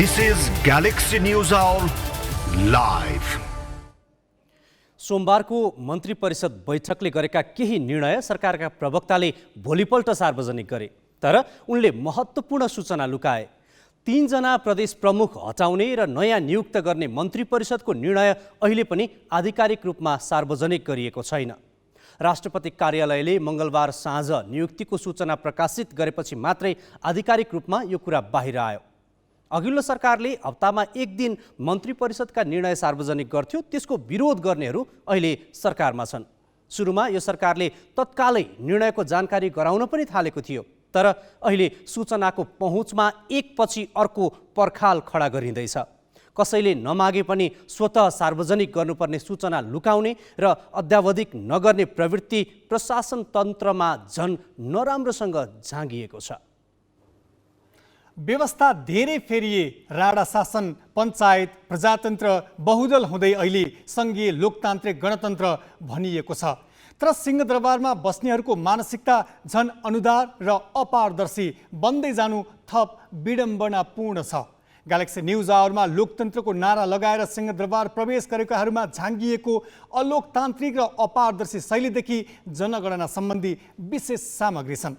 This is Galaxy News Hour live. सोमबारको मन्त्री परिषद बैठकले गरेका केही निर्णय सरकारका प्रवक्ताले भोलिपल्ट सार्वजनिक गरे, तर उनले महत्त्वपूर्ण सूचना लुकाए। 3 जना प्रदेश प्रमुख हटाउने र नयाँ नियुक्त गर्ने मन्त्री परिषदको निर्णय अहिले पनि आधिकारिक रूपमा सार्वजनिक गरिएको छैन। राष्ट्रपति कार्यालयले मंगलबार साँझ नियुक्तिको सूचना प्रकाशित गरेपछि मात्रै आधिकारिक रूपमा यो कुरा बाहिर आयो। अघिल्लो सरकारले हप्तामा 1 दिन मन्त्री परिषदका निर्णय सार्वजनिक गर्थ्यो, त्यसको विरोध गर्नेहरू अहिले सरकारमा छन्। सुरुमा यो सरकारले तत्कालै निर्णयको जानकारी गराउन पनि थालेको थियो, तर अहिले सूचनाको पहुँचमा एकपछि अर्को पर्खाल खडा गरिँदैछ। कसैले नमागे पनि स्वतः सार्वजनिक गर्नुपर्ने सूचना लुकाउने र अद्यावधिक नगर्ने प्रवृत्ति प्रशासन तन्त्रमा झन् नराम्रोसँग झाँगिएको छ। व्यवस्था धेरै फेरिए, राणा शासन, पञ्चायत, प्रजातन्त्र बहुदल हुँदै अहिले सङ्घीय लोकतान्त्रिक गणतन्त्र भनिएको छ। तर सिंहदरबारमा बस्नेहरूको मानसिकता झन् अनुदार र अपारदर्शी बन्दै जानु थप विडम्बनापूर्ण छ। ग्यालेक्सी न्युज आवरमा लोकतन्त्रको नारा लगाएर सिंहदरबार प्रवेश गरेकाहरूमा झाँगिएको अलोकतान्त्रिक र अपारदर्शी शैलीदेखि जनगणना सम्बन्धी विशेष सामग्री छन्।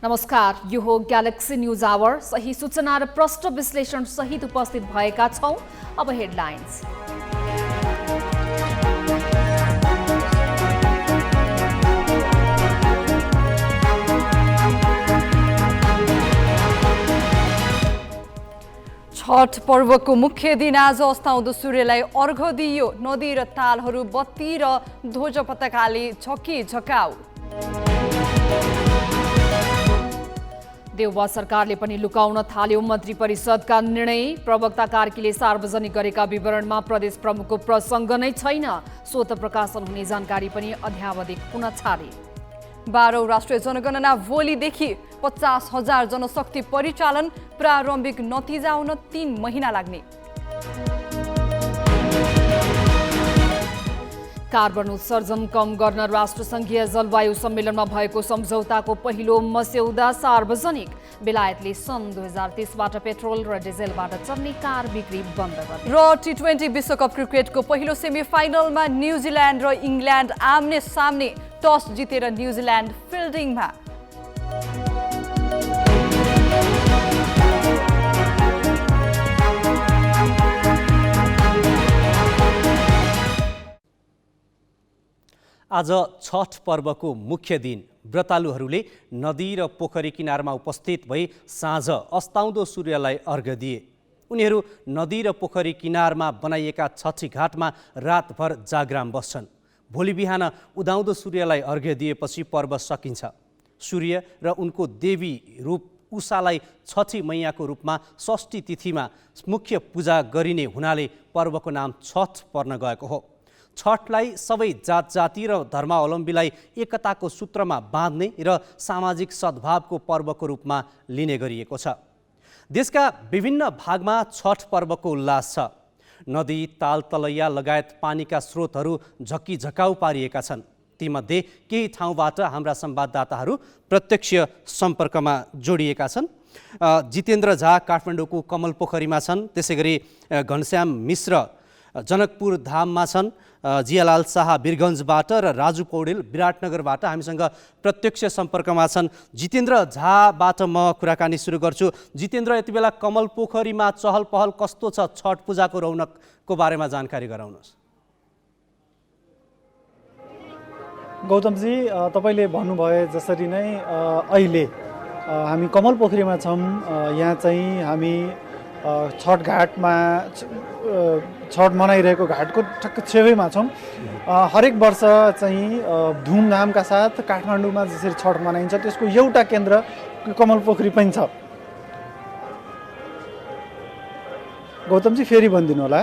नमस्कार, यो हो ग्यालेक्सी न्युज आवर। सही सूचना र प्रष्ट विश्लेषण सहित उपस्थित भएका छौं। अब हेडलाइन्स। छठ पर्वको मुख्य दिन आज अस्ताउँदो सूर्यलाई अर्घ दिइयो। नदी र तालहरू बत्ती र ध्वज पताकाले झकाउ। देउवा सरकारले पनि लुकाउन थाल्यो मन्त्री परिषदका निर्णय। प्रवक्ता कार्कीले सार्वजनिक गरेका विवरणमा प्रदेश प्रमुखको प्रसङ्ग नै छैन। स्वत प्रकाशन हुने जानकारी पनि अध्यावधिक हुन छाडे। 12औं राष्ट्रिय जनगणना भोलिदेखि 50,000 जनशक्ति परिचालन। प्रारम्भिक नतिजा आउन 3 महिना लाग्ने। कार्बन उत्सर्जन कम गर्न राष्ट्रसङ्घीय जलवायु सम्मेलनमा भएको सम्झौताको पहिलो मस्यौदा सार्वजनिक। बेलायतले सन् 2030बाट पेट्रोल र डिजेलबाट चल्ने कार बिक्री बन्द गर्ने। र T20 विश्वकप क्रिकेटको पहिलो सेमिफाइनलमा न्युजिल्यान्ड र इङ्ल्यान्ड आम्ने सामने। टस जितेर न्युजिल्यान्ड फिल्डिङमा। आज छठ पर्वको मुख्य दिन। व्रतालुहरूले नदी र पोखरी किनारमा उपस्थित भई साँझ अस्ताउँदो सूर्यलाई अर्घ दिए। उनीहरू नदी र पोखरी किनारमा बनाइएका छठी घाटमा रातभर जागराम बस्छन्। भोलि बिहान उदाउँदो सूर्यलाई अर्घ दिएपछि पर्व सकिन्छ। सूर्य र उनको देवी रूप उषालाई छठी मैयाको रूपमा षष्ठी तिथिमा मुख्य पूजा गरिने हुनाले पर्वको नाम छठ पर्न गएको हो। छठलाई सबै जात जाति र धर्मावलम्बीलाई एकताको सूत्रमा बाँध्ने र सामाजिक सद्भावको पर्वको रूपमा लिने गरिएको छ। देशका विभिन्न भागमा छठ पर्वको उल्लास छ। नदी, ताल, तलैया लगायत पानीका स्रोतहरू झक्काउ पारिएका छन्। तीमध्ये केही ठाउँबाट हाम्रा संवाददाताहरू प्रत्यक्ष सम्पर्कमा जोडिएका छन्। जितेन्द्र झा काठमाडौँको कमल पोखरीमा छन्, त्यसैगरी घनश्याम मिश्र जनकपुर धाममा छन्, जियालाल शाह वीरगन्जबाट र राजु पौडेल विराटनगरबाट हामीसँग प्रत्यक्ष सम्पर्कमा छन्। जितेन्द्र झाबाट म कुराकानी सुरु गर्छु। जितेन्द्र, यति बेला कमल पोखरीमा चहल पहल कस्तो छ? छठ पूजाको रौनकको बारेमा जानकारी गराउनुहोस्। गौतमजी, तपाईँले भन्नुभयो जसरी नै अहिले हामी कमल पोखरीमा छौँ। यहाँ चाहिँ हामी छठ घाटमा छठ मनाइरहेको घाटको ठक्क छेउमा छौँ। हरेक वर्ष चाहिँ धुमधामका साथ काठमाडौँमा जसरी छठ मनाइन्छ त्यसको एउटा केन्द्र कमल पोखरी पनि छ। गौतमजी, फेरि भनिदिनु होला।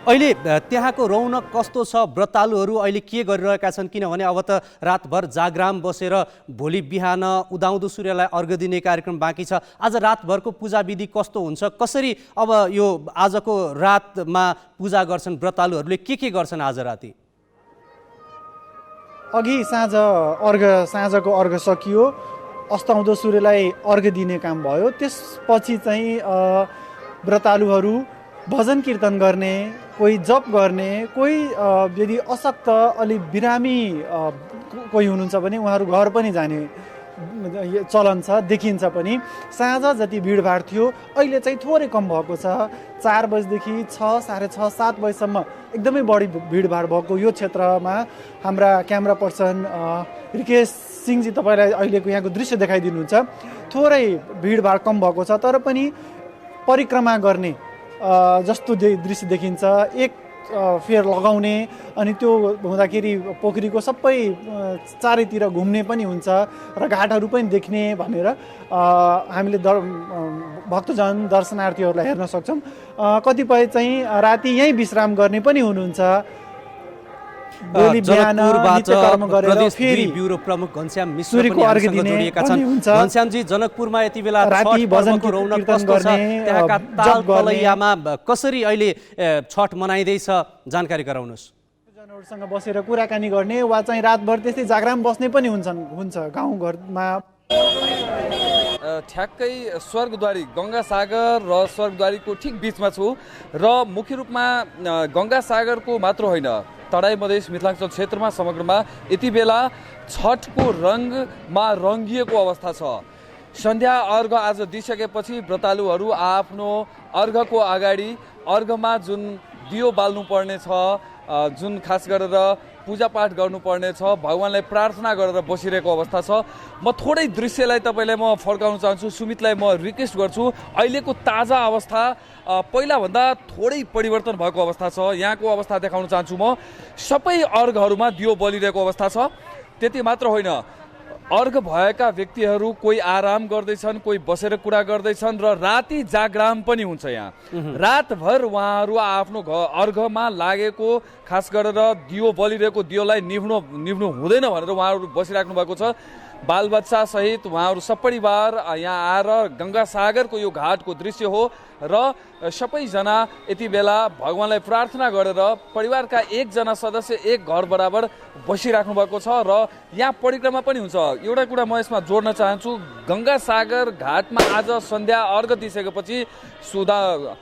अहिले त्यहाँको रौनक कस्तो छ? व्रतालुहरू अहिले के गरिरहेका छन्? किनभने अब त रातभर जागराम बसेर भोलि बिहान उदाउँदो सूर्यलाई अर्घ दिने कार्यक्रम बाँकी छ। आज रातभरको पूजा विधि कस्तो हुन्छ? कसरी अब यो आजको रातमा पूजा गर्छन् व्रतालुहरूले? के गर्छन् आज राति? अघि साँझको अर्घ सकियो, अस्ताउँदो सूर्यलाई अर्घ दिने काम भयो। त्यसपछि चाहिँ व्रतालुहरू भजन कीर्तन गर्ने, कोही जप गर्ने, कोही यदि अशक्त अलि बिरामी कोही हुनुहुन्छ भने उहाँहरू घर पनि जाने चलन छ, देखिन्छ पनि। साँझ जति भिडभाड थियो अहिले चाहिँ थोरै कम भएको छ। 4 बजीदेखि 6, साढे 6, 7 बजीसम्म एकदमै बढी भिडभाड भएको यो क्षेत्रमा हाम्रा क्यामेरा पर्सन रिकेश सिंहजी तपाईँलाई अहिलेको यहाँको दृश्य देखाइदिनुहुन्छ। थोरै भिडभाड कम भएको छ, तर पनि परिक्रमा गर्ने जस्तो दृश्य देखिन्छ। एक फेर लगाउने अनि त्यो हुँदाखेरि पोखरीको सबै चारैतिर घुम्ने पनि हुन्छ र घाटहरू पनि देख्ने भनेर हामीले भक्तजन दर्शनार्थीहरूलाई हेर्न सक्छौँ। कतिपय चाहिँ राति यहीँ विश्राम गर्ने पनि हुनुहुन्छ। भोलि बिहान नित्यकर्म गरेर फेरि ब्युरो प्रमुख घनश्याम मिश्र पनि हामीसँग जोडिएका छन्। घनश्यामजी, जनकपुरमा यति बेला राति भजन रौनक कस्तो छ? त्यहाँका ताल तलैयामा कसरी अहिले छठ मनाइँदैछ? जानकारी गराउनुहोस्। जनहरूसँग बसेर कुराकानी गर्ने वा चाहिँ रातभर त्यस्तै जागराम बस्ने पनि हुन्छ गाउँघरमा। ठ्याक्कै स्वर्गद्वारी गङ्गासागर र स्वर्गद्वारीको ठिक बिचमा छु र मुख्य रूपमा गङ्गासागरको मात्र होइन, तराई मधेस मिथिलाञ्चल क्षेत्रमा समग्रमा यति बेला छठको रङमा रङ्गिएको अवस्था छ। सन्ध्या अर्घ आज दिइसकेपछि व्रतालुहरू आफ्नो अर्घको अगाडि अर्घमा जुन दियो बाल्नुपर्ने छ, जुन खास गरेर पूजापाठ गर्नुपर्ने छ, भगवान्लाई प्रार्थना गरेर बसिरहेको अवस्था छ। म थोरै दृश्यलाई तपाईँलाई म फर्काउन चाहन्छु, सुमितलाई म रिक्वेस्ट गर्छु। अहिलेको ताजा अवस्था पहिलाभन्दा थोरै परिवर्तन भएको अवस्था छ। यहाँको अवस्था देखाउन चाहन्छु म। सबै अर्घहरूमा दियो बलिरहेको अवस्था छ। त्यति मात्र होइन, अर्घ भएका व्यक्तिहरू कोही आराम गर्दैछन्, कोही बसेर कुरा गर्दैछन् र राति जागराम पनि हुन्छ। यहाँ रातभर उहाँहरू आफ्नो अर्घमा लागेको खास गरेर दियो बलिरहेको दियोलाई निभ्नु हुँदैन भनेर उहाँहरू बसिराख्नु भएको छ। बालबच्चा सहित उहाँहरू सपरिवार यहाँ आएर गङ्गासागरको यो घाटको दृश्य हो र सबैजना यति बेला भगवान्लाई प्रार्थना गरेर परिवारका एकजना सदस्य एक घर बराबर बसिराख्नु भएको छ र यहाँ परिक्रमा पनि हुन्छ। एउटा कुरा म यसमा जोड्न चाहन्छु, गङ्गासागर घाटमा आज सन्ध्या अर्घ दिइसकेपछि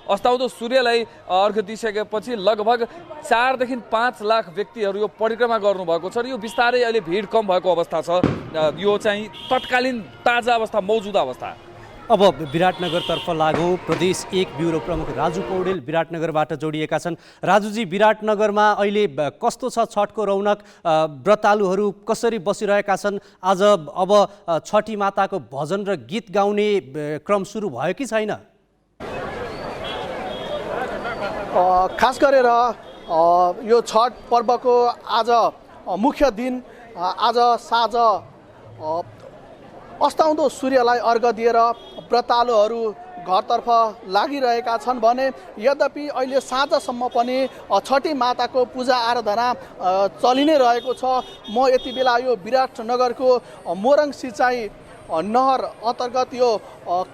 अस्ताउँदो सूर्यलाई अर्घ दिइसकेपछि लगभग 4 देखि 5 लाख व्यक्तिहरू यो परिक्रमा गर्नुभएको छ र यो बिस्तारै अहिले भिड कम भएको अवस्था छ। यो चाहिँ तत्कालीन ताजा अवस्था, मौजुदा अवस्था। अब विराटनगरतर्फ लागौँ। प्रदेश 1 ब्युरो प्रमुख राजु पौडेल विराटनगरबाट जोडिएका छन्। राजुजी, विराटनगरमा अहिले कस्तो छ छठको रौनक? व्रतालुहरू कसरी बसिरहेका छन्? आज अब छठी माताको भजन र गीत गाउने क्रम सुरु भयो कि छैन? खास गरेर यो छठ पर्वको आज मुख्य दिन आज साँझ अस्ताउँदो सूर्यलाई अर्घ दिएर व्रतालुहरू घरतर्फ लागिरहेका छन् भने यद्यपि अहिले साँझसम्म पनि छठी माताको पूजा आराधना चलि नै रहेको छ। म यति बेला यो विराटनगरको मोरङ सिँचाइ नहर अन्तर्गत यो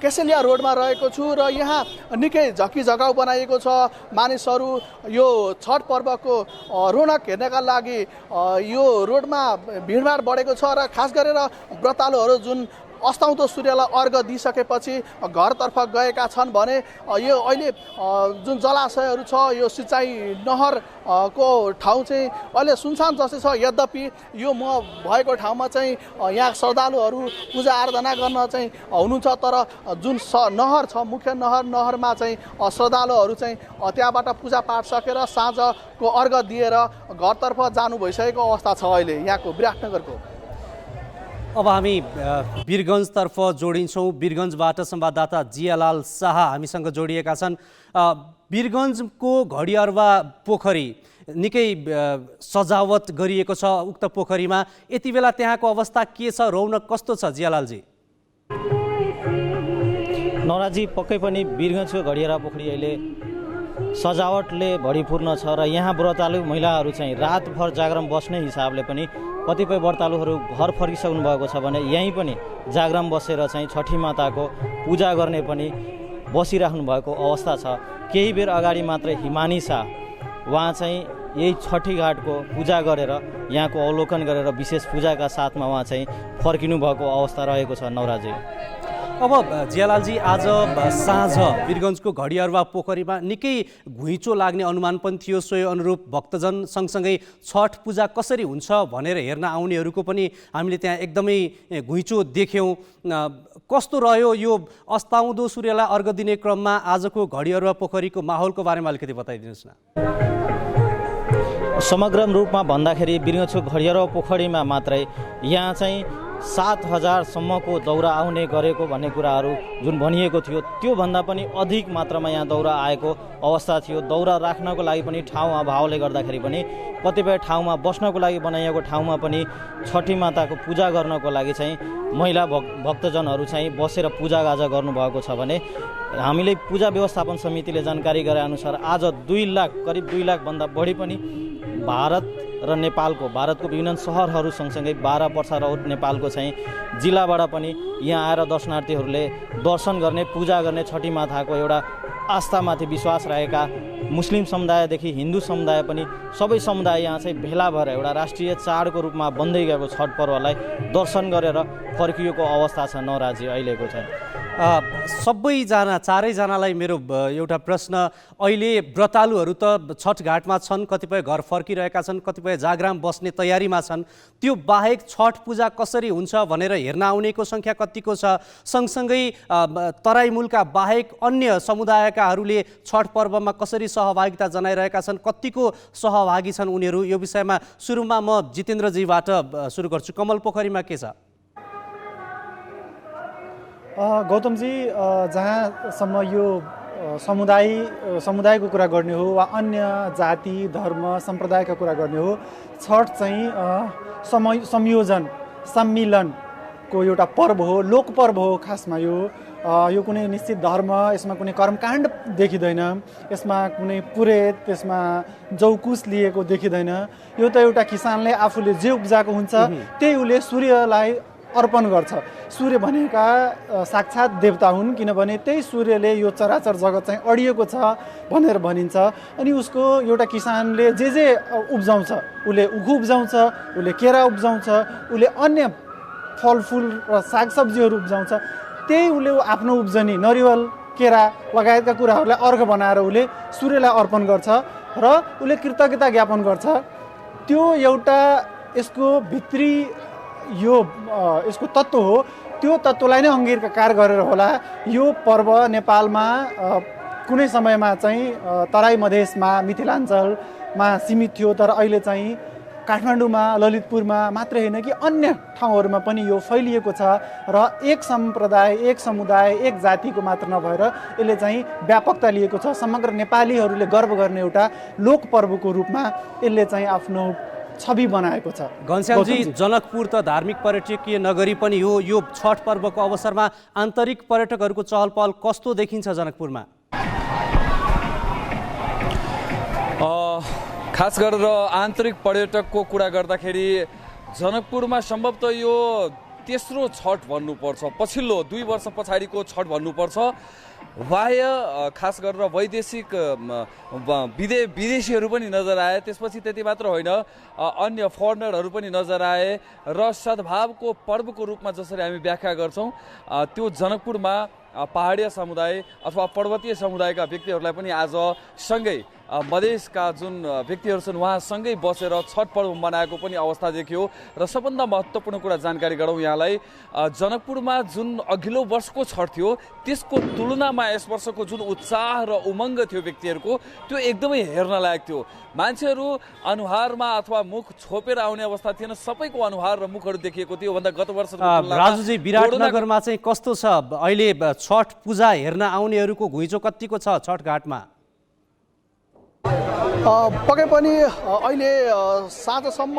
केसेलिया रोडमा रहेको छु र यहाँ निकै झकी झकाउ बनाइएको छ। मानिसहरू यो छठ पर्वको रौनक हेर्नका लागि यो रोडमा भिडभाड बढेको छ र खास गरेर व्रतालुहरू जुन अस्ताउँदो सूर्यलाई अर्घ दिइसकेपछि घरतर्फ गएका छन् भने यो अहिले जुन जलाशयहरू छ, यो सिँचाइ नहर को ठाउँ चाहिँ अहिले सुनसान जस्तै छ। यद्यपि यो म भएको ठाउँमा चाहिँ यहाँ श्रद्धालुहरू पूजा आराधना गर्न चाहिँ हुनुहुन्छ, तर जुन नहर छ मुख्य नहरमा चाहिँ श्रद्धालुहरू चाहिँ त्यहाँबाट पूजापाठ सकेर साँझको अर्घ दिएर घरतर्फ जानु भइसकेको अवस्था छ अहिले यहाँको विराटनगरको। अब हामी वीरगञ्जतर्फ जोडिन्छौँ। वीरगञ्जबाट संवाददाता जियालाल शाह हामीसँग जोडिएका छन्। वीरगञ्जको घडियारवा पोखरी निकै सजावट गरिएको छ। उक्त पोखरीमा यति बेला त्यहाँको अवस्था के छ? रौनक कस्तो छ जियालालजी? नौराजी, पक्कै पनि वीरगञ्जको घडियारा पोखरी अहिले सजावटले भरिपूर्ण छ र यहाँ व्रतालु महिलाहरू चाहिँ रातभर जागरण बस्ने हिसाबले पनि कतिपय व्रतालुहरू घर फर्किसक्नु भएको छ भने यहीँ पनि जागरण बसेर चाहिँ छठी माताको पूजा गर्ने पनि बसिराख्नु भएको अवस्था छ। केही बेर अगाडि मात्रै हिमानी शाह उहाँ चाहिँ यही छठी घाटको पूजा गरेर यहाँको अवलोकन गरेर विशेष पूजाका साथमा उहाँ चाहिँ फर्किनु भएको अवस्था रहेको छ। नवराजी, अब जियालालजी, आज साँझ वीरगञ्जको घडियारुवा पोखरीमा निकै घुइँचो लाग्ने अनुमान पनि थियो। सोही अनुरूप भक्तजन सँगसँगै छठ पूजा कसरी हुन्छ भनेर हेर्न आउनेहरूको पनि हामीले त्यहाँ एकदमै घुइँचो देख्यौँ। कस्तो रह्यो यो अस्ताउँदो सूर्यलाई अर्घ दिने क्रममा आजको घडियारुवा पोखरीको माहौलको बारेमा अलिकति बताइदिनुहोस् न। समग्र रूपमा भन्दाखेरि वीरगञ्जको घडियारुवा पोखरीमा मात्रै यहाँ चाहिँ 7,000 सम्मको दौरा आउने गरेको भन्ने कुराहरू जुन भनिएको थियो त्योभन्दा पनि अधिक मात्रामा यहाँ दौरा आएको अवस्था थियो। दौरा राख्नको लागि पनि ठाउँ अभावले गर्दाखेरि पनि कतिपय ठाउँमा बस्नको लागि बनाइएको ठाउँमा पनि छठी माताको पूजा गर्नको लागि चाहिँ महिला भक्तजनहरू चाहिँ बसेर पूजाआजा गर्नुभएको छ भने हामीले पूजा व्यवस्थापन समितिले जानकारी गराएअनुसार आज 2 लाख करिब 2 लाखभन्दा बढी पनि भारत र नेपालको भारतको विभिन्न सहरहरू सँगसँगै 12 पर्सा र नेपालको चाहिँ जिल्लाबाट पनि यहाँ आएर दर्शनार्थीहरूले दर्शन गर्ने पूजा गर्ने छठी माताको एउटा आस्थामाथि विश्वास रहेका मुस्लिम समुदायदेखि हिन्दू समुदाय पनि सबै समुदाय यहाँ चाहिँ भेला भएर एउटा राष्ट्रिय चाडको रूपमा बन्दै गएको छठ पर्वलाई दर्शन गरेर फर्किएको अवस्था छ। नवराजी, अहिलेको चाहिँ सबैजना चारैजनालाई मेरो एउटा प्रश्न, अहिले व्रतालुहरू त छठ घाटमा छन्, कतिपय घर फर्किरहेका छन्, कतिपय जागराम बस्ने तयारीमा छन्। त्यो बाहेक छठ पूजा कसरी हुन्छ भनेर हेर्न आउनेको सङ्ख्या कतिको छ? सँगसँगै तराई मुलका बाहेक अन्य समुदायकाहरूले छठ पर्वमा कसरी सहभागिता जनाइरहेका छन्, कतिको सहभागी छन् उनीहरू? यो विषयमा सुरुमा म जितेन्द्रजीबाट सुरु गर्छु। कमल पोखरीमा के छ? गौतमजी, जहाँसम्म यो समुदायको कुरा गर्ने हो वा अन्य जाति धर्म सम्प्रदायका कुरा गर्ने हो, छठ चाहिँ संयोजन सम्मिलनको एउटा पर्व हो, लोक पर्व हो। खासमा यो कुनै निश्चित धर्म, यसमा कुनै कर्मकाण्ड देखिँदैन, यसमा कुनै पुरेत, यसमा जौकुस लिएको देखिँदैन। यो त एउटा किसानले आफूले जे उब्जाएको हुन्छ त्यही उसले सूर्यलाई अर्पण गर्छ। सूर्य भनेका साक्षात देवता हुन्, किनभने त्यही सूर्यले यो चराचर जगत चाहिँ अडिएको छ भनेर भनिन्छ। अनि उसको एउटा किसानले जे उब्जाउँछ, उसले उखु उब्जाउँछ, उसले केरा उब्जाउँछ, उसले अन्य फलफुल र सागसब्जीहरू उब्जाउँछ, त्यही उसले आफ्नो उब्जनी नरिवल केरा लगायतका कुराहरूलाई अर्घ बनाएर उसले सूर्यलाई अर्पण गर्छ र उसले कृतज्ञता ज्ञापन गर्छ। त्यो एउटा यसको भित्री यसको तत्त्व हो। त्यो तत्त्वलाई नै अङ्गीकार गरेर होला यो पर्व नेपालमा कुनै समयमा चाहिँ तराई मधेसमा मिथिलाञ्चलमा सीमित थियो, तर अहिले चाहिँ काठमाडौँमा ललितपुरमा मात्रै होइन कि अन्य ठाउँहरूमा पनि यो फैलिएको छ र एक सम्प्रदाय, एक समुदाय, एक जातिको मात्र नभएर यसले चाहिँ व्यापकता लिएको छ। समग्र नेपालीहरूले गर्व गर्ने एउटा लोक पर्वको रूपमा यसले चाहिँ आफ्नो छवि बनाएको छ। घनश्यामजी, जनकपुर त धार्मिक पर्यटकीय नगरी पनि हो। यो छठ पर्वको अवसरमा आन्तरिक पर्यटकहरूको चहल पहल कस्तो देखिन्छ जनकपुरमा? खास गरेर आन्तरिक पर्यटकको कुरा गर्दाखेरि जनकपुरमा सम्भवतः यो तेस्रो छठ भन्नुपर्छ, पछिल्लो 2 वर्ष पछाडिको छठ भन्नुपर्छ। बाह्य खास गरेर वैदेशिक विदेशीहरू पनि नजर आए, त्यसपछि त्यति मात्र होइन अन्य फरेनरहरू पनि नजर आए र सद्भावको पर्वको रूपमा जसरी हामी व्याख्या गर्छौँ त्यो जनकपुरमा पहाडिया समुदाय अथवा पर्वतीय समुदायका व्यक्तिहरूलाई पनि आज सँगै मधेसका जुन व्यक्तिहरू छन् उहाँसँगै बसेर छठ पर्व मनाएको पनि अवस्था देखियो। र सबभन्दा महत्त्वपूर्ण कुरा जानकारी गरौँ यहाँलाई, जनकपुरमा जुन अघिल्लो वर्षको छठ थियो त्यसको तुलनामा यस वर्षको जुन उत्साह र उमङ्ग थियो व्यक्तिहरूको त्यो एकदमै हेर्न लायक थियो। मान्छेहरू अनुहारमा अथवा मुख छोपेर आउने अवस्था थिएन, सबैको अनुहार र मुखहरू देखिएको थियो भन्दा गत वर्ष। राजुजी, विराटनगरमा चाहिँ कस्तो छ अहिले छठ पूजा हेर्न आउनेहरूको घुइँचो कतिको छ छठ घाटमा? पक्कै पनि अहिले साँझसम्म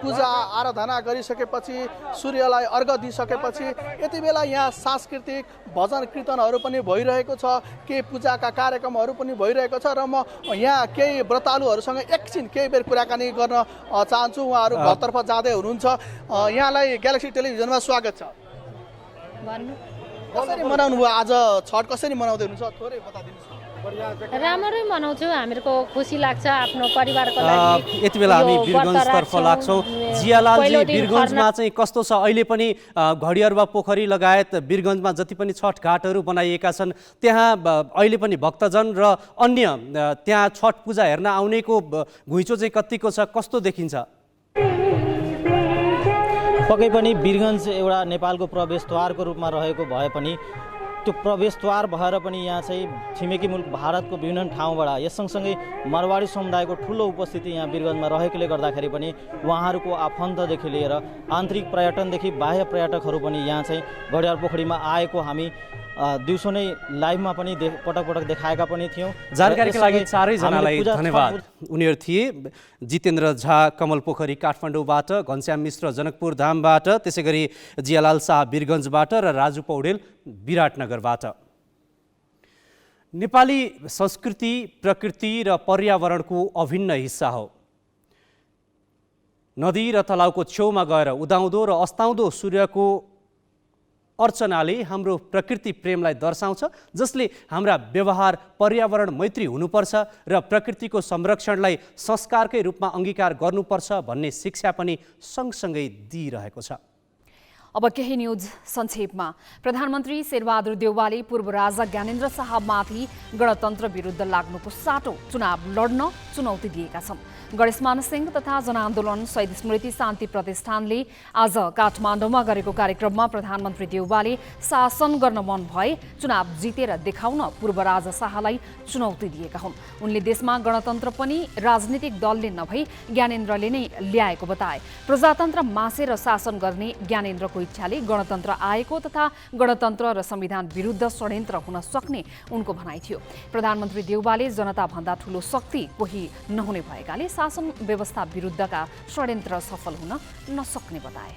पूजा आराधना गरिसकेपछि सूर्यलाई अर्घ दिइसकेपछि यति बेला यहाँ सांस्कृतिक भजन कीर्तनहरू पनि भइरहेको छ, केही पूजाका कार्यक्रमहरू पनि भइरहेको छ र म यहाँ केही व्रतालुहरूसँग एकछिन केही बेर कुराकानी गर्न चाहन्छु। उहाँहरू घरतर्फ जाँदै हुनुहुन्छ। यहाँलाई ग्यालेक्सी टेलिभिजनमा स्वागत छ। कसरी मनाउनु भयो आज छठ, कसरी मनाउँदै हुनुहुन्छ थोरै बताइदिनुहोस्। राम्रै मनाउँछौँ, हामीहरूको खुसी लाग्छ आफ्नो परिवारको लागि। यति बेला हामी वीरगञ्जतर्फ लाग्छौँ। जियालालजी, वीरगञ्जमा चाहिँ कस्तो छ? अहिले पनि घडियारुवा पोखरी लगायत वीरगञ्जमा जति पनि छठ घाटहरू बनाइएका छन् त्यहाँ अहिले पनि भक्तजन र अन्य त्यहाँ छठ पूजा हेर्न आउनेको घुइँचो चाहिँ कतिको छ, कस्तो देखिन्छ? पक्कै पनि वीरगञ्ज एउटा नेपालको प्रवेशद्वारको रूपमा रहेको भए पनि त्यो प्रवेशद्वार भएर पनि यहाँ चाहिँ छिमेकी मुल्क भारतको विभिन्न ठाउँबाट यस सँगसँगै मारवाडी समुदायको ठुलो उपस्थिति यहाँ वीरगञ्जमा रहेकोले गर्दाखेरि पनि उहाँहरूको आफन्तदेखि लिएर आन्तरिक पर्यटनदेखि बाह्य पर्यटकहरू पनि यहाँ चाहिँ घडियाल पोखरीमा आएको हामी दिउँसो नै लाइभमा पनि पटक पटक देखाएका पनि थियौँ। जानकारीका लागि चारैजनालाई धन्यवाद। उनीहरू थिए जितेन्द्र झा कमल पोखरी काठमाडौँबाट, घनश्याम मिश्र जनकपुर धामबाट, त्यसै गरी जियालाल शाह वीरगञ्जबाट र राजु पौडेल विराटनगरबाट। नेपाली संस्कृति, प्रकृति र पर्यावरणको अभिन्न हिस्सा हो। नदी र तलाउको छेउमा गएर उदाउँदो र अस्ताउँदो सूर्यको अर्चनाले हाम्रो प्रकृति प्रेमलाई दर्शाउँछ, जसले हाम्रा व्यवहार पर्यावरण मैत्री हुनुपर्छ र प्रकृतिको संरक्षणलाई संस्कारकै रूपमा अङ्गीकार गर्नुपर्छ भन्ने शिक्षा पनि सँगसँगै दिइरहेको छ। अब केही न्यूज संक्षेपमा। प्रधानमन्त्री शेरबहादुर देउवाले पूर्व राजा ज्ञानेन्द्र शाहमाथि गणतन्त्र विरुद्ध लाग्नुको साटो चुनाव लड्न चुनौती दिएका छन्। गणेशमान सिंह तथा जनआन्दोलन शहीद स्मृति शान्ति प्रतिष्ठानले आज काठमाडौँमा गरेको कार्यक्रममा प्रधानमन्त्री देउवाले शासन गर्न मन भए चुनाव जितेर देखाउन पूर्व राजा शाहलाई चुनौती दिएका हुन्। उनले देशमा गणतन्त्र पनि राजनीतिक दलले नभई ज्ञानेन्द्रले नै ल्याएको बताए। प्रजातन्त्र मासेर शासन गर्ने ज्ञानेन्द्रको इच्छाले गणतन्त्र आएको तथा गणतन्त्र र संविधान विरुद्ध षड्यन्त्र हुन सक्ने उनको भनाइ थियो। प्रधानमन्त्री देउवाले जनताभन्दा ठूलो शक्ति कोही नहुने भएकाले शासन व्यवस्था विरुद्धका षड्यन्त्र सफल हुन नसक्ने बताए।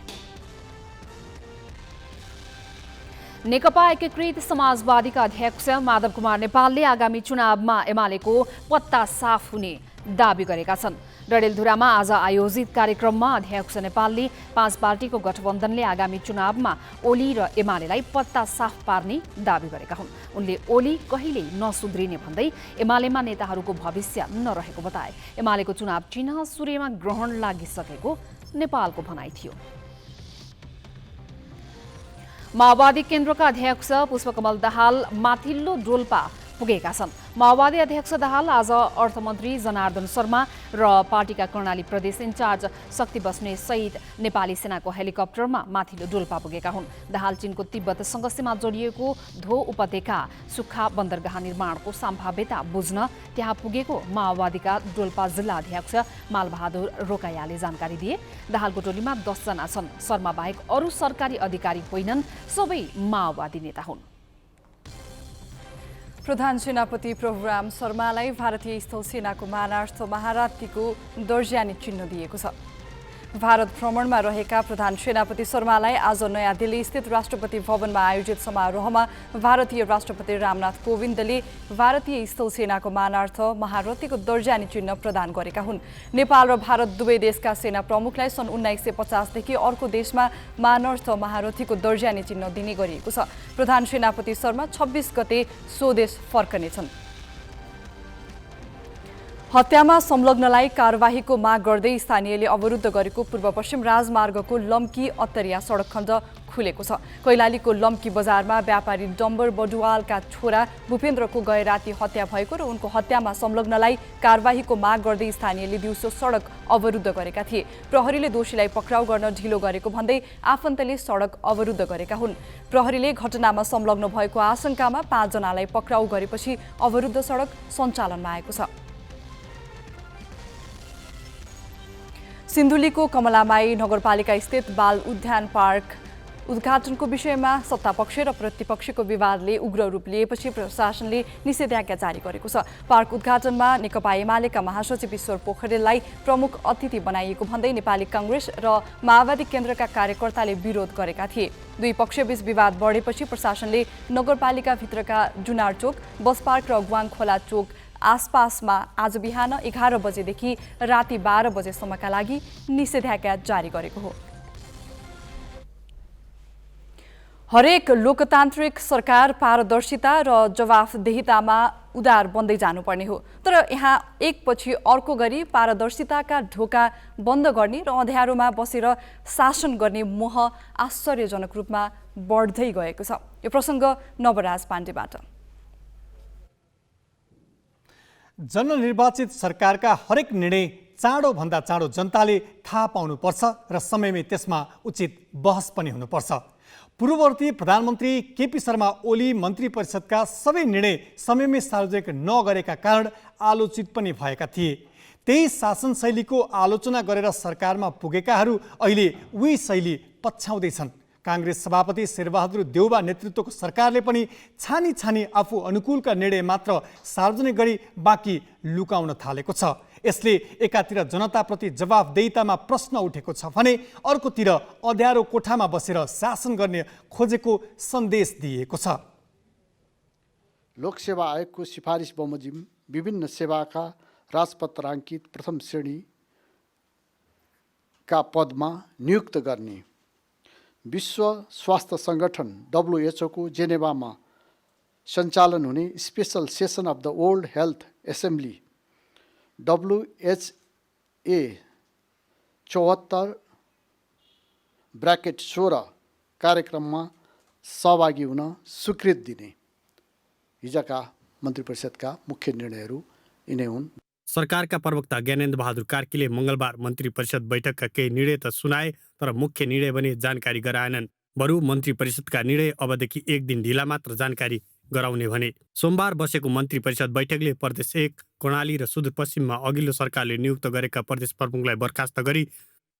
नेकपा एकीकृत समाजवादीका अध्यक्ष माधव कुमार नेपालले आगामी चुनावमा एमालेको पत्ता साफ हुने दाबी गरेका छन्। डडेलधुरामा आज आयोजित कार्यक्रममा अध्यक्ष नेपालले 5 पार्टीको गठबन्धनले आगामी चुनावमा ओली र एमालेलाई पत्ता साफ पार्ने दाबी गरेका हुन्। उनले ओली कहिल्यै नसुध्रिने भन्दै एमालेमा नेताहरूको भविष्य नरहेको बताए। एमालेको चुनाव चिन्ह सूर्यमा ग्रहण लागिसकेको नेपालको भनाइ थियो। माओवादी केन्द्रका अध्यक्ष पुष्पकमल दाहाल माथिल्लो डोल्पा पुगेका छन्। माओवादी अध्यक्ष दाहाल आज अर्थमन्त्री जनार्दन शर्मा र पार्टीका कर्णाली प्रदेश इन्चार्ज शक्ति बस्नेत सहित नेपाली सेनाको हेलिकप्टरमा माथिल्लो डोल्पा पुगेका हुन्। दाहाल चीनको तिब्बतसँग सीमा जोडिएको धो उपत्यका सुक्खा बन्दरगाह निर्माणको सम्भाव्यता बुझ्न त्यहाँ पुगेको माओवादीका डोल्पा जिल्ला अध्यक्ष मालबहादुर रोकायाले जानकारी दिए। दाहालको टोलीमा 10 जना छन्। शर्मा बाहेक अरू सरकारी अधिकारी होइनन्, सबै माओवादी नेता हुन्। प्रधान सेनापति प्रभुराम शर्मालाई भारतीय स्थल सेनाको मानार्थ महारथीको दर्जानी चिन्ह दिएको छ। भारत भ्रमणमा रहेका प्रधान सेनापति शर्मालाई आज नयाँ दिल्ली स्थित राष्ट्रपति भवनमा आयोजित समारोहमा भारतीय राष्ट्रपति रामनाथ कोविन्दले भारतीय स्थल सेनाको मानार्थ महारथीको दर्जानी चिन्ह प्रदान गरेका हुन्। नेपाल र भारत दुवै देशका सेना प्रमुखलाई सन् 1950 देखि अर्को देशमा मानार्थ महारथीको दर्जानी चिन्ह दिने गरिएको छ। प्रधान सेनापति शर्मा 26 गते स्वदेश फर्कनेछन्। हत्यामा संलग्नलाई कारबाहीको माग गर्दै स्थानीयले अवरुद्ध गरेको पूर्व पश्चिम राजमार्गको लम्की अत्तरिया सडक खण्ड खुलेको छ। कैलालीको लम्की बजारमा व्यापारी डम्बर बडुवालका छोरा भूपेन्द्रको गए राति हत्या भएको र उनको हत्यामा संलग्नलाई कारबाहीको माग गर्दै स्थानीयले दिउँसो सडक अवरुद्ध गरेका थिए। प्रहरीले दोषीलाई पक्राउ गर्न ढिलो गरेको भन्दै आफन्तले सडक अवरुद्ध गरेका हुन्। प्रहरीले घटनामा संलग्न भएको आशंकामा 5 जनालाई पक्राउ गरेपछि अवरुद्ध सडक सञ्चालनमा आएको छ। सिन्धुलीको कमलामाई नगरपालिका स्थित बाल उद्यान पार्क उद्घाटनको विषयमा सत्तापक्ष र प्रतिपक्षको विवादले उग्र रूप लिएपछि प्रशासनले निषेधाज्ञा जारी गरेको छ। पार्क उद्घाटनमा नेकपा एमालेका महासचिव ईश्वर पोखरेललाई प्रमुख अतिथि बनाइएको भन्दै नेपाली कांग्रेस र माओवादी केन्द्रका कार्यकर्ताले विरोध गरेका थिए। दुई पक्षबीच विवाद बढेपछि प्रशासनले नगरपालिकाभित्रका जुनार चोक, बस पार्क र गुवाङ खोला चोक आसपासमा आज बिहान 11 बजेदेखि राति 12 बजेसम्मका लागि निषेधाज्ञा जारी गरेको हो। हरेक लोकतान्त्रिक सरकार पारदर्शिता र जवाफदेहितामा उदार बन्दै जानुपर्ने हो, तर यहाँ एकपछि अर्को गरी पारदर्शिताका ढोका बन्द गर्ने र अँध्यारोमा बसेर शासन गर्ने मोह आश्चर्यजनक रूपमा बढ्दै गएको छ। यो प्रसङ्ग नवराज पाण्डेबाट। जननिर्वाचित सरकारका हरेक निर्णय चाँडोभन्दा चाँडो जनताले थाहा पाउनुपर्छ र समयमै त्यसमा उचित बहस पनि हुनुपर्छ। पूर्ववर्ती प्रधानमन्त्री केपी शर्मा ओली मन्त्री परिषदका सबै निर्णय समयमै सार्वजनिक नगरेका कारण आलोचित पनि भएका थिए। त्यही शासन शैलीको आलोचना गरेर सरकारमा पुगेकाहरू अहिले उही शैली पछ्याउँदैछन्। कांग्रेस सभापति शेरबहादुर देउबा नेतृत्वको सरकारले पनि छानी छानी आफू अनुकूलका निर्णय मात्र सार्वजनिक गरी बाँकी लुकाउन थालेको छ। यसले एकातिर जनताप्रति जवाफदेहितामा प्रश्न उठेको छ भने अर्कोतिर अँध्यारो कोठामा बसेर शासन गर्ने खोजेको सन्देश दिएको छ। लोकसेवा आयोगको सिफारिस बमोजिम विभिन्न सेवाका राजपत्राङ्कित प्रथम श्रेणीका पदमा नियुक्त गर्ने, विश्व स्वास्थ्य सङ्गठन WHO को जेनेभामा सञ्चालन हुने special session of the world health assembly WHA 74/16 कार्यक्रममा सहभागी हुन स्वीकृति दिने हिजोका मन्त्री परिषदका मुख्य निर्णयहरू यिनै हुन्। सरकारका प्रवक्ता ज्ञानेन्द्र बहादुर कार्कीले मंगलबार मन्त्री परिषद बैठकका केही निर्णय त सुनाए, तर मुख्य निर्णय भने जानकारी गराएनन्। बरु मन्त्री परिषदका निर्णय अबदेखि एक दिन ढिला मात्र जानकारी गराउने भने। सोमबार बसेको मन्त्री परिषद बैठकले प्रदेश 1 कर्णाली र सुदूरपश्चिममा अघिल्लो सरकारले नियुक्त गरेका प्रदेश प्रमुखलाई बर्खास्त गरी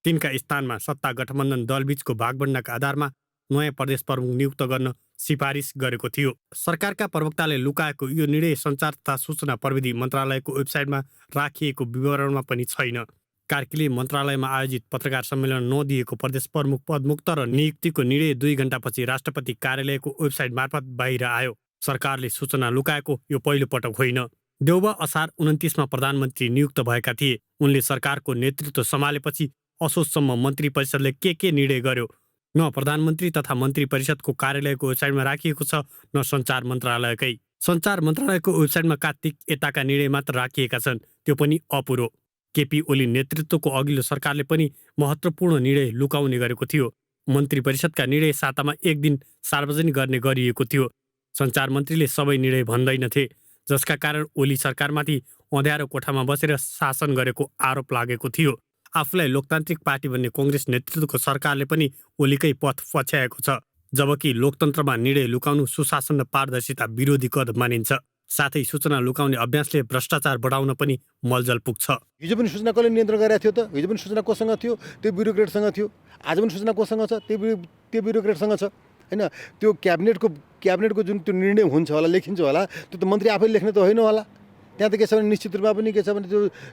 तिनका स्थानमा सत्ता गठबन्धन दलबीचको भागबण्डाका आधारमा नयाँ प्रदेश प्रमुख नियुक्त गर्न सिफारिस गरेको थियो। सरकारका प्रवक्ताले लुकाएको यो निर्णय सञ्चार तथा सूचना प्रविधि मन्त्रालयको वेबसाइटमा राखिएको विवरणमा पनि छैन। कार्कीले मन्त्रालयमा आयोजित पत्रकार सम्मेलन नदिएको प्रदेश प्रमुख पदमुक्त र नियुक्तिको निर्णय 2 घण्टापछि राष्ट्रपति कार्यालयको वेबसाइट मार्फत बाहिर आयो। सरकारले सूचना लुकाएको यो पहिलो पटक होइन। देउबा असार 29मा प्रधानमन्त्री नियुक्त भएका थिए। उनले सरकारको नेतृत्व सम्हालेपछि असोजसम्म मन्त्री परिषदले के निर्णय गर्यो न प्रधानमन्त्री तथा मन्त्री परिषदको कार्यालयको वेबसाइटमा राखिएको छ, न सञ्चार मन्त्रालयकै। सञ्चार मन्त्रालयको वेबसाइटमा कार्तिक यताका निर्णय मात्र राखिएका छन्, त्यो पनि अपुरो। केपी ओली नेतृत्वको अघिल्लो सरकारले पनि महत्त्वपूर्ण निर्णय लुकाउने गरेको थियो। मन्त्री परिषदका निर्णय सातामा एक दिन सार्वजनिक गर्ने गरिएको थियो। सञ्चार मन्त्रीले सबै निर्णय भन्दैनथे, जसका कारण ओली सरकारमाथि अँध्यारो कोठामा बसेर शासन गरेको आरोप लागेको थियो। आफूलाई लोकतान्त्रिक पार्टी भन्ने कांग्रेस नेतृत्वको सरकारले पनि ओलीकै पथ पछ्याएको छ, जबकि लोकतन्त्रमा निर्णय लुकाउनु सुशासन र पारदर्शिता विरोधी कदम मानिन्छ। साथै सूचना लुकाउने अभ्यासले भ्रष्टाचार बढाउन पनि मलजल पुग्छ। हिजो पनि सूचना कसले नियन्त्रण गरेको थियो त? हिजो पनि सूचना कोसँग थियो? त्यो ब्युरोक्रेटसँग थियो। आज पनि सूचना कोसँग छ? त्यो ब्युरोक्रेटसँग छ हैन। त्यो क्याबिनेटको जुन त्यो निर्णय हुन्छ होला, लेखिन्छ होला, त्यो त मन्त्री आफैले लेख्ने त होइन होला। त्यहाँ त के छ भने निश्चित रूपमा पनि के छ भने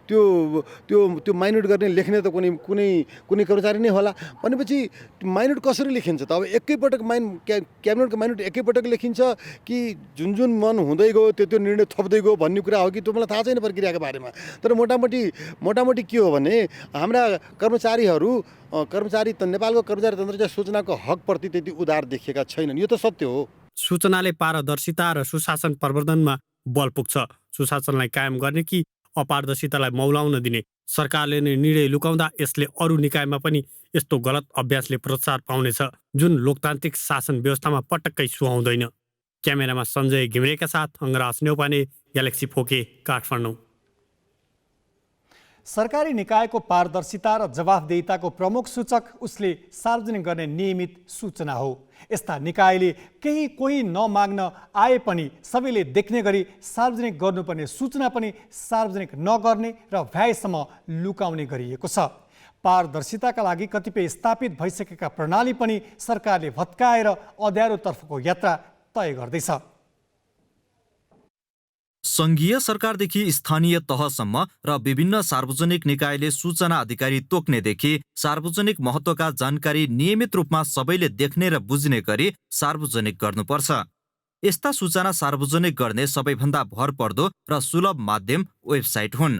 त्यो माइन्युट गर्ने लेख्ने त कुनै कर्मचारी नै होला। भनेपछि माइन्युट कसरी लेखिन्छ त? अब एकैपटक क्याबिनेटको माइन्युट एकैपटक लेखिन्छ कि जुन मन हुँदै गयो त्यो निर्णय थप्दै गयो भन्ने कुरा हो कि त्यो मलाई थाहा छैन प्रक्रियाको बारेमा। तर मोटामोटी के हो भने हाम्रा कर्मचारी नेपालको कर्मचारी तन्त्र चाहिँ सूचनाको हकप्रति त्यति उदार देखिएका छैनन्। यो त सत्य हो। सूचनाले पारदर्शिता र सुशासन प्रवर्धनमा बल पुग्छ। सुशासनलाई कायम गर्ने कि अपारदर्शितालाई मौलाउन दिने? सरकारले नै निर्णय लुकाउँदा यसले अरू निकायमा पनि यस्तो गलत अभ्यासले प्रोत्साहन पाउनेछ, जुन लोकतान्त्रिक शासन व्यवस्थामा पटक्कै सुहाउँदैन। क्यामेरामा सञ्जय घिमिरेका साथ अङ्गराज नेउपाने, ग्यालेक्सी फोके, काठमाडौँ। सरकारी निकायको पारदर्शिता र जवाफदेहिताको प्रमुख सूचक उसले सार्वजनिक गर्ने नियमित सूचना हो। यस्ता निकायले कोही नमाग्न आए पनि सबैले देख्ने गरी सार्वजनिक गर्नुपर्ने सूचना पनि सार्वजनिक नगर्ने र भ्याएसम्म लुकाउने गरिएको छ। पारदर्शिताका लागि कतिपय स्थापित भइसकेका प्रणाली पनि सरकारले भत्काएर अँध्यारोतर्फको यात्रा तय गर्दैछ। सङ्घीय सरकारदेखि स्थानीय तहसम्म र विभिन्न सार्वजनिक निकायले सूचना अधिकारी तोक्नेदेखि सार्वजनिक महत्त्वका जानकारी नियमित रूपमा सबैले देख्ने र बुझ्ने गरी सार्वजनिक गर्नुपर्छ। यस्ता सूचना सार्वजनिक गर्ने सबैभन्दा भरपर्दो र सुलभ माध्यम वेबसाइट हुन्।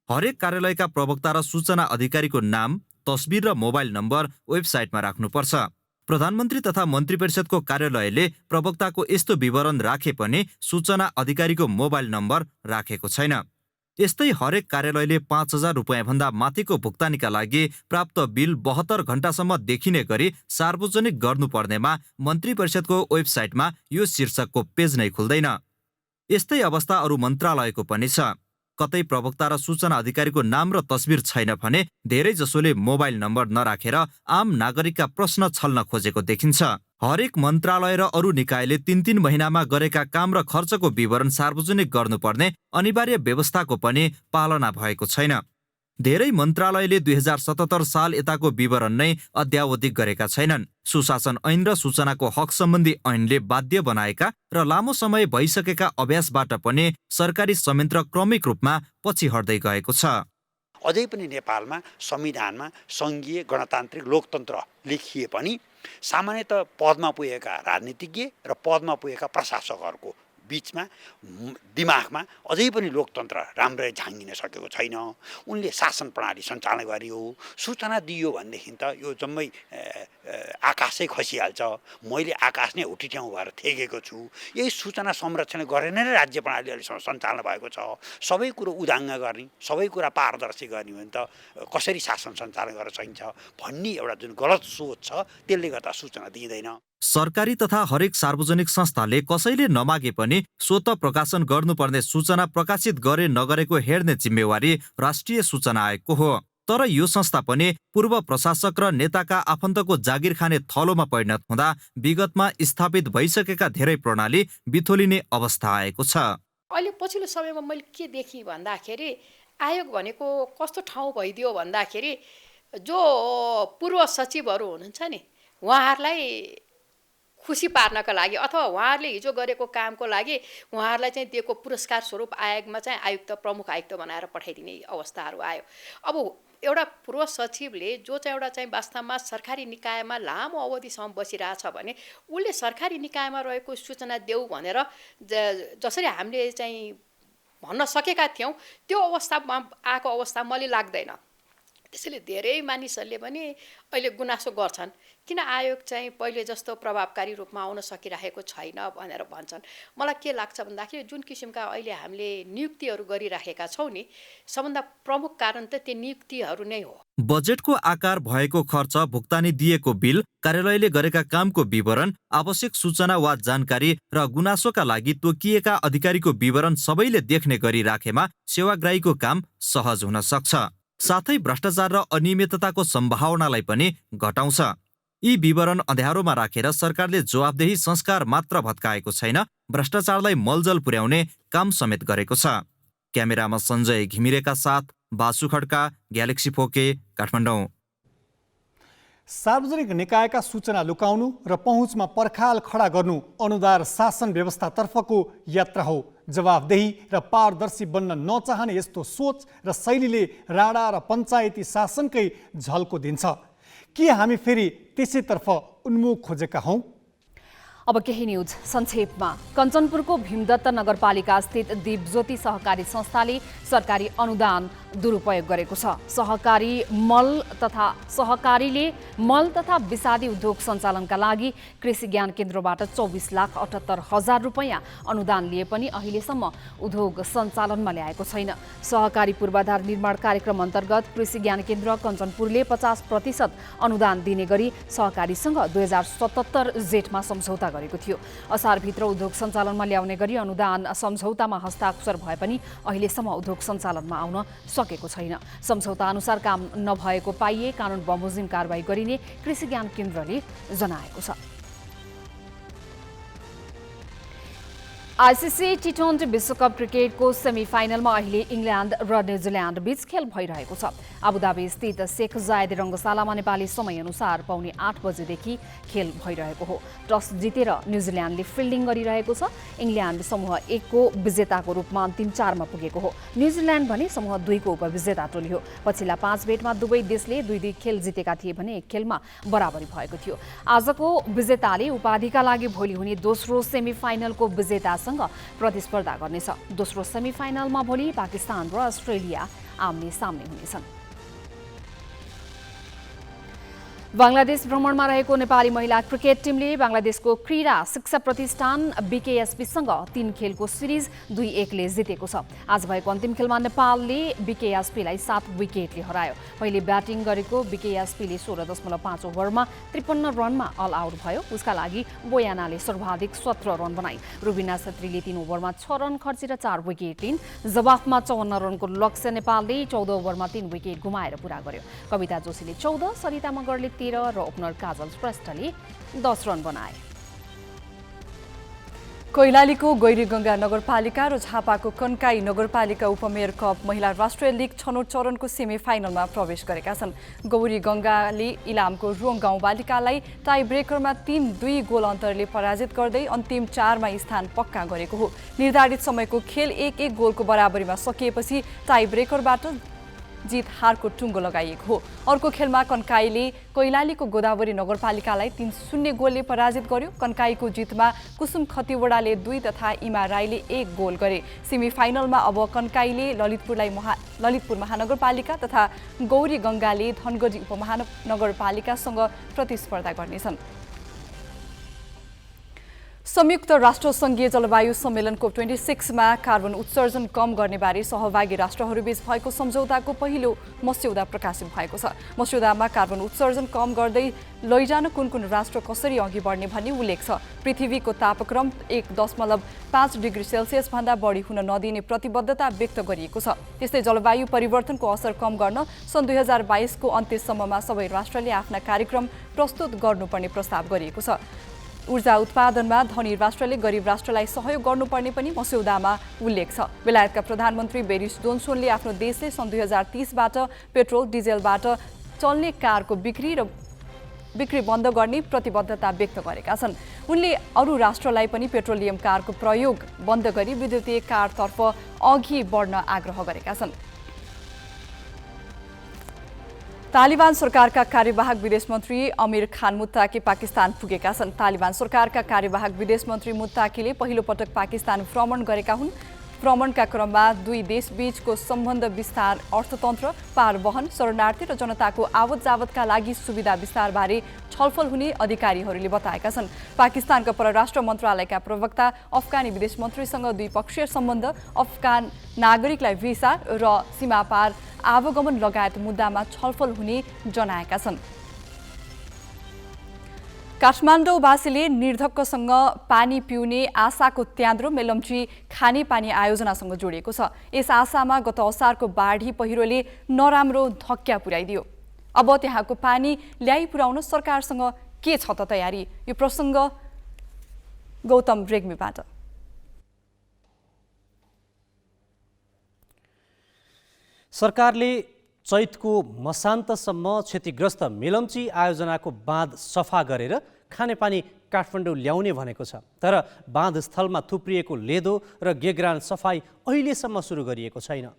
हरेक कार्यालयका प्रवक्ता र सूचना अधिकारीको नाम, तस्बिर र मोबाइल नम्बर वेबसाइटमा राख्नुपर्छ। प्रधानमन्त्री तथा मन्त्री परिषदको कार्यालयले प्रवक्ताको यस्तो विवरण राखे पनि सूचना अधिकारीको मोबाइल नम्बर राखेको छैन। यस्तै हरेक कार्यालयले 5,000 रुपियाँभन्दा माथिको भुक्तानीका लागि प्राप्त बिल 72 घण्टासम्म देखिने गरी सार्वजनिक गर्नुपर्नेमा मन्त्री परिषदको वेबसाइटमा यो शीर्षकको पेज नै खुल्दैन। यस्तै अवस्था अरू मन्त्रालयको पनि छ। कतै प्रवक्ता र सूचना अधिकारीको नाम र तस्बिर छैन भने धेरै जसोले मोबाइल नम्बर नराखेर आम नागरिकका प्रश्न छल्न खोजेको देखिन्छ। हरेक मन्त्रालय र अरू निकायले 3-3 महिनामा गरेका काम र खर्चको विवरण सार्वजनिक गर्नुपर्ने अनिवार्य व्यवस्थाको पनि पालना भएको छैन। धेरै मन्त्रालयले 2077 साल यताको विवरण नै अद्यावधिक गरेका छैनन्। सुशासन ऐन र सूचनाको हक सम्बन्धी ऐनले बाध्य बनाएका र लामो समय भइसकेका अभ्यासबाट पनि सरकारी संयन्त्र क्रमिक रूपमा पछि हट्दै गएको छ। अझै पनि नेपालमा संविधानमा सङ्घीय गणतान्त्रिक लोकतन्त्र लेखिए पनि सामान्यतः पदमा पुगेका राजनीतिज्ञ र पदमा पुगेका प्रशासकहरूको बीचमा दिमागमा अझै पनि लोकतन्त्र राम्ररी झाँगिन सकेको छैन। उनले शासन प्रणाली सञ्चालन गरियो, सूचना दियो भनेदेखि त यो जम्मै आकाशै खसिहाल्छ। मैले आकाश नै हुटिट्याउँ भएर थेगेको छु। यही सूचना संरक्षण गरेर नै राज्य प्रणाली अहिलेसम्म सञ्चालन भएको छ। सबै कुरो उदाङ्ग गर्ने, सबै कुरा पारदर्शी गर्ने भने त कसरी शासन सञ्चालन गर्न सकिन्छ भन्ने एउटा जुन गलत सोच छ त्यसले गर्दा सूचना दिँदैन। सरकारी तथा हरेक सार्वजनिक संस्थाले कसैले नमागे पनि स्वत प्रकाशन गर्नुपर्ने सूचना प्रकाशित गरे नगरेको हेर्ने जिम्मेवारी राष्ट्रिय सूचना आयोगको हो। तर यो संस्था पनि पूर्व प्रशासक र नेताका आफन्तको जागिर खाने थलोमा परिणत हुँदा विगतमा स्थापित भइसकेका धेरै प्रणाली बिथोलिने अवस्था आएको छ। अहिले पछिल्लो समयमा मैले के देखेँ भन्दाखेरि आयोग भनेको कस्तो ठाउँ भइदियो भन्दाखेरि जो पूर्व सचिवहरू हुनुहुन्छ नि उहाँहरूलाई खुसी पार्नका लागि अथवा उहाँहरूले हिजो गरेको कामको लागि उहाँहरूलाई चाहिँ दिएको पुरस्कार स्वरूप आयोगमा चाहिँ आयुक्त प्रमुख आयुक्त बनाएर पठाइदिने अवस्थाहरू आयो। अब एउटा पूर्व सचिवले जो चाहिँ एउटा चाहिँ वास्तवमा सरकारी निकायमा लामो अवधिसम्म बसिरहेछ भने उसले सरकारी निकायमा रहेको सूचना देऊ भनेर जसरी हामीले चाहिँ भन्न सकेका थियौँ त्यो अवस्थामा आएको अवस्था मलाई लाग्दैन। त्यसैले धेरै मानिसहरूले पनि अहिले गुनासो गर्छन् किन आयोग चाहिँ पहिले जस्तो प्रभावकारी रूपमा आउन सकिरहेको छैन भनेर भन्छन्। मलाई के लाग्छ भन्दाखेरि जुन किसिमका अहिले हामीले नियुक्तिहरू गरिराखेका छौँ नि सबभन्दा प्रमुख कारण त त्यो नियुक्तिहरू नै हो। बजेटको आकार भएको खर्च, भुक्तानी दिएको बिल, कार्यालयले गरेका कामको विवरण, आवश्यक सूचना वा जानकारी र गुनासोका लागि तोकिएका अधिकारीको विवरण सबैले देख्ने गरी राखेमा सेवाग्राहीको काम सहज हुन सक्छ। साथै भ्रष्टाचार र अनियमितताको सम्भावनालाई पनि घटाउँछ। यी विवरण अँध्यारोमा राखेर सरकारले जवाबदेही संस्कार मात्र भत्काएको छैन, भ्रष्टाचारलाई मलजल पुर्याउने काम समेत गरेको छ। क्यामेरामा सञ्जय घिमिरेका साथ बासु खड्का, ग्यालेक्सी फोके, काठमाडौँ। सार्वजनिक निकायका सूचना लुकाउनु र पहुँचमा पर्खाल खडा गर्नु अनुदार शासन व्यवस्थातर्फको यात्रा हो। जवाबदेही र पारदर्शी बन्न नचाहने यस्तो सोच र शैलीले राणा र पञ्चायती शासनकै झल्को दिन्छ। के हामी फेरि त्यसैतर्फ उन्मुख खोजेका हौँ? अब केही न्यूज संक्षेपमा। कञ्चनपुरको भीमदत्त नगरपालिका स्थित दीपज्योति सहकारी संस्थाले सरकारी अनुदान दुरुपयोग गरेको छ। सहकारीले मल तथा विषादी उद्योग सञ्चालनका लागि कृषि ज्ञान केन्द्रबाट 24,78,000 रुपैयाँ अनुदान लिए पनि अहिलेसम्म उद्योग सञ्चालनमा ल्याएको छैन। सहकारी पूर्वाधार निर्माण कार्यक्रम अन्तर्गत कृषि ज्ञान केन्द्र कञ्चनपुरले 50% अनुदान दिने गरी सहकारीसँग 2077 जेठमा सम्झौता गरेको थियो। असारभित्र उद्योग सञ्चालनमा ल्याउने गरी अनुदान सम्झौतामा हस्ताक्षर भए पनि अहिलेसम्म उद्योग सञ्चालनमा आउन सकेको छैन। सम्झौता अनुसार काम नभएको पाइए कानुन बमोजिम कारबाही गरिने कृषि ज्ञान केन्द्रले जनाएको छ। आइसिसी टी20 विश्वकप क्रिकेटको सेमिफाइनलमा अहिले इङ्ल्यान्ड र न्युजिल्यान्ड बीच खेल भइरहेको छ। अबुधाबी स्थित शेख जायद रङ्गशालामा नेपाली समयअनुसार पौने 8 बजेदेखि खेल भइरहेको हो। टस जितेर न्युजिल्यान्डले फिल्डिङ गरिरहेको छ। इङ्ल्यान्ड समूह 1 को विजेताको रूपमा अन्तिम 4 मा पुगेको हो। न्युजिल्यान्ड भने समूह 2 को उपविजेता टोली हो। पछिल्ला 5 भेटमा दुवै देशले 2-2 खेल जितेका थिए भने एक खेलमा बराबरी भएको थियो। आजको विजेताले उपाधिका लागि भोलि हुने दोस्रो सेमिफाइनलको विजेता प्रतिस्पर्धा गर्नेछ। दोस्रो सेमिफाइनलमा भोलि पाकिस्तान र अस्ट्रेलिया आम्ने सामने हुनेछन्। बंगलादेश भ्रमणमा रहेको नेपाली महिला क्रिकेट टिमले बंगलादेशको क्रीडा शिक्षा प्रतिष्ठान बीकेएसपीसँग 3 खेलको सिरिज 2-1 ले जितेको छ। आज भएको अन्तिम खेलमा नेपालले बीकेएसपीलाई 7 विकेटले हरायो। पहिले ब्याटिङ गरेको बीकेएसपीले 16.5 ओभरमा 53 रनमा अल आउट भयो। उसका लागि बोयानाले सर्वाधिक 17 रन बनाए। रुबिना छेत्रीले 3 ओभरमा 6 रन खर्चेर 4 विकेट लिइन्। जवाफमा 54 रनको लक्ष्य नेपालले 14 ओभरमा 3 विकेट गुमाएर पूरा गर्यो। कविता जोशीले 14, सरिता मगरले 13 र ओपनर काजल श्रेष्ठले 10 रन बनाए। कैलालीको गैरीगङ्गा नगरपालिका र झापाको कन्काई नगरपालिका उपमेयर कप महिला राष्ट्रिय लीग छनौट चरणको सेमिफाइनलमा प्रवेश गरेका छन्। गौरीगङ्गाले इलामको रुङ गाउँपालिकालाई टाई ब्रेकरमा 3-2 गोल अन्तरले पराजित गर्दै अन्तिम 4 मा स्थान पक्का गरेको हो। निर्धारित समयको खेल 1-1 गोलको बराबरीमा सकिएपछि टाई ब्रेकरबाट जित हारको टुङ्गो लगाइएको हो। अर्को खेलमा कन्काईले कैलालीको गोदावरी नगरपालिकालाई 3-0 गोलले पराजित गर्यो। कन्काईको जितमा कुसुम खतिवडाले 2 तथा इमा राईले 1 गोल गरे। सेमिफाइनलमा अब कन्काईले ललितपुर महानगरपालिका तथा गौरी गङ्गाले धनगढी उपमहानगरपालिकासँग प्रतिस्पर्धा गर्नेछन्। संयुक्त राष्ट्र संघीय जलवायु सम्मेलन COP26 मा कार्बन उत्सर्जन कम गर्ने बारे सहभागी राष्ट्रहरूबीच भएको सम्झौताको पहिलो मस्यौदा प्रकाशित भएको छ। मस्यौदामा कार्बन उत्सर्जन कम गर्दै लैजान कुन राष्ट्र कसरी अघि बढ्ने भन्ने उल्लेख छ। पृथ्वीको तापक्रम 1.5 डिग्री सेल्सियस भन्दा बढी हुन नदिने प्रतिबद्धता व्यक्त गरिएको छ। त्यस्तै जलवायु परिवर्तनको असर कम गर्न सन् 2022 को अन्त्यसम्ममा सबै राष्ट्रले आफ्ना कार्यक्रम प्रस्तुत गर्नुपर्ने प्रस्ताव गरिएको छ। ऊर्जा उत्पादनमा धनी राष्ट्रले गरिब राष्ट्रलाई सहयोग गर्नुपर्ने पनि मस्यौदामा उल्लेख छ। बेलायतका प्रधानमन्त्री बोरिस जोन्सनले आफ्नो देशले सन् 2030बाट पेट्रोल डिजेलबाट चल्ने कारको बिक्री बन्द गर्ने प्रतिबद्धता व्यक्त गरेका छन्। उनले अरू राष्ट्रलाई पनि पेट्रोलियम कारको प्रयोग बन्द गरी विद्युतीय कारतर्फ अघि बढ्न आग्रह गरेका छन्। तालिबान सरकारका कार्यवाहक विदेश मन्त्री अमीर खान मुत्ताकी पाकिस्तान पुगेका छन्। तालिबान सरकारका कार्यवाहक विदेश मन्त्री मुत्ताकीले पहिलो पटक पाकिस्तान भ्रमण गरेका हुन्। भ्रमणका क्रममा दुई देशबीचको सम्बन्ध विस्तार, अर्थतन्त्र, पारवहन, शरणार्थी र जनताको आवत जावतका लागि सुविधा विस्तारबारे छलफल हुने अधिकारीहरूले बताएका छन्। पाकिस्तानका परराष्ट्र मन्त्रालयका प्रवक्ता अफगानी विदेश मन्त्रीसँग द्विपक्षीय सम्बन्ध, अफगान नागरिकलाई भिसा र सीमापार आवागमन लगायत मुद्दामा छलफल हुने जनाएका छन्। काठमाडौँवासीले निर्धक्कसँग पानी पिउने आशाको त्यान्द्रो मेलम्ची खानेपानी आयोजनासँग जोडिएको छ। यस आशामा गत असारको बाढी पहिरोले नराम्रो धक्का पुर्याइदियो। अब त्यहाँको पानी ल्याइ पुर्याउन सरकारसँग के छ त तयारी? यो प्रसङ्ग गौतम रेग्मीबाट। सरकारले चैतको मसान्तसम्म क्षतिग्रस्त मेलम्ची आयोजनाको बाँध सफा गरेर खानेपानी काठमाडौँ ल्याउने भनेको छ। तर बाँध स्थलमा थुप्रिएको लेदो र गेग्रान सफाई अहिलेसम्म सुरु गरिएको छैन।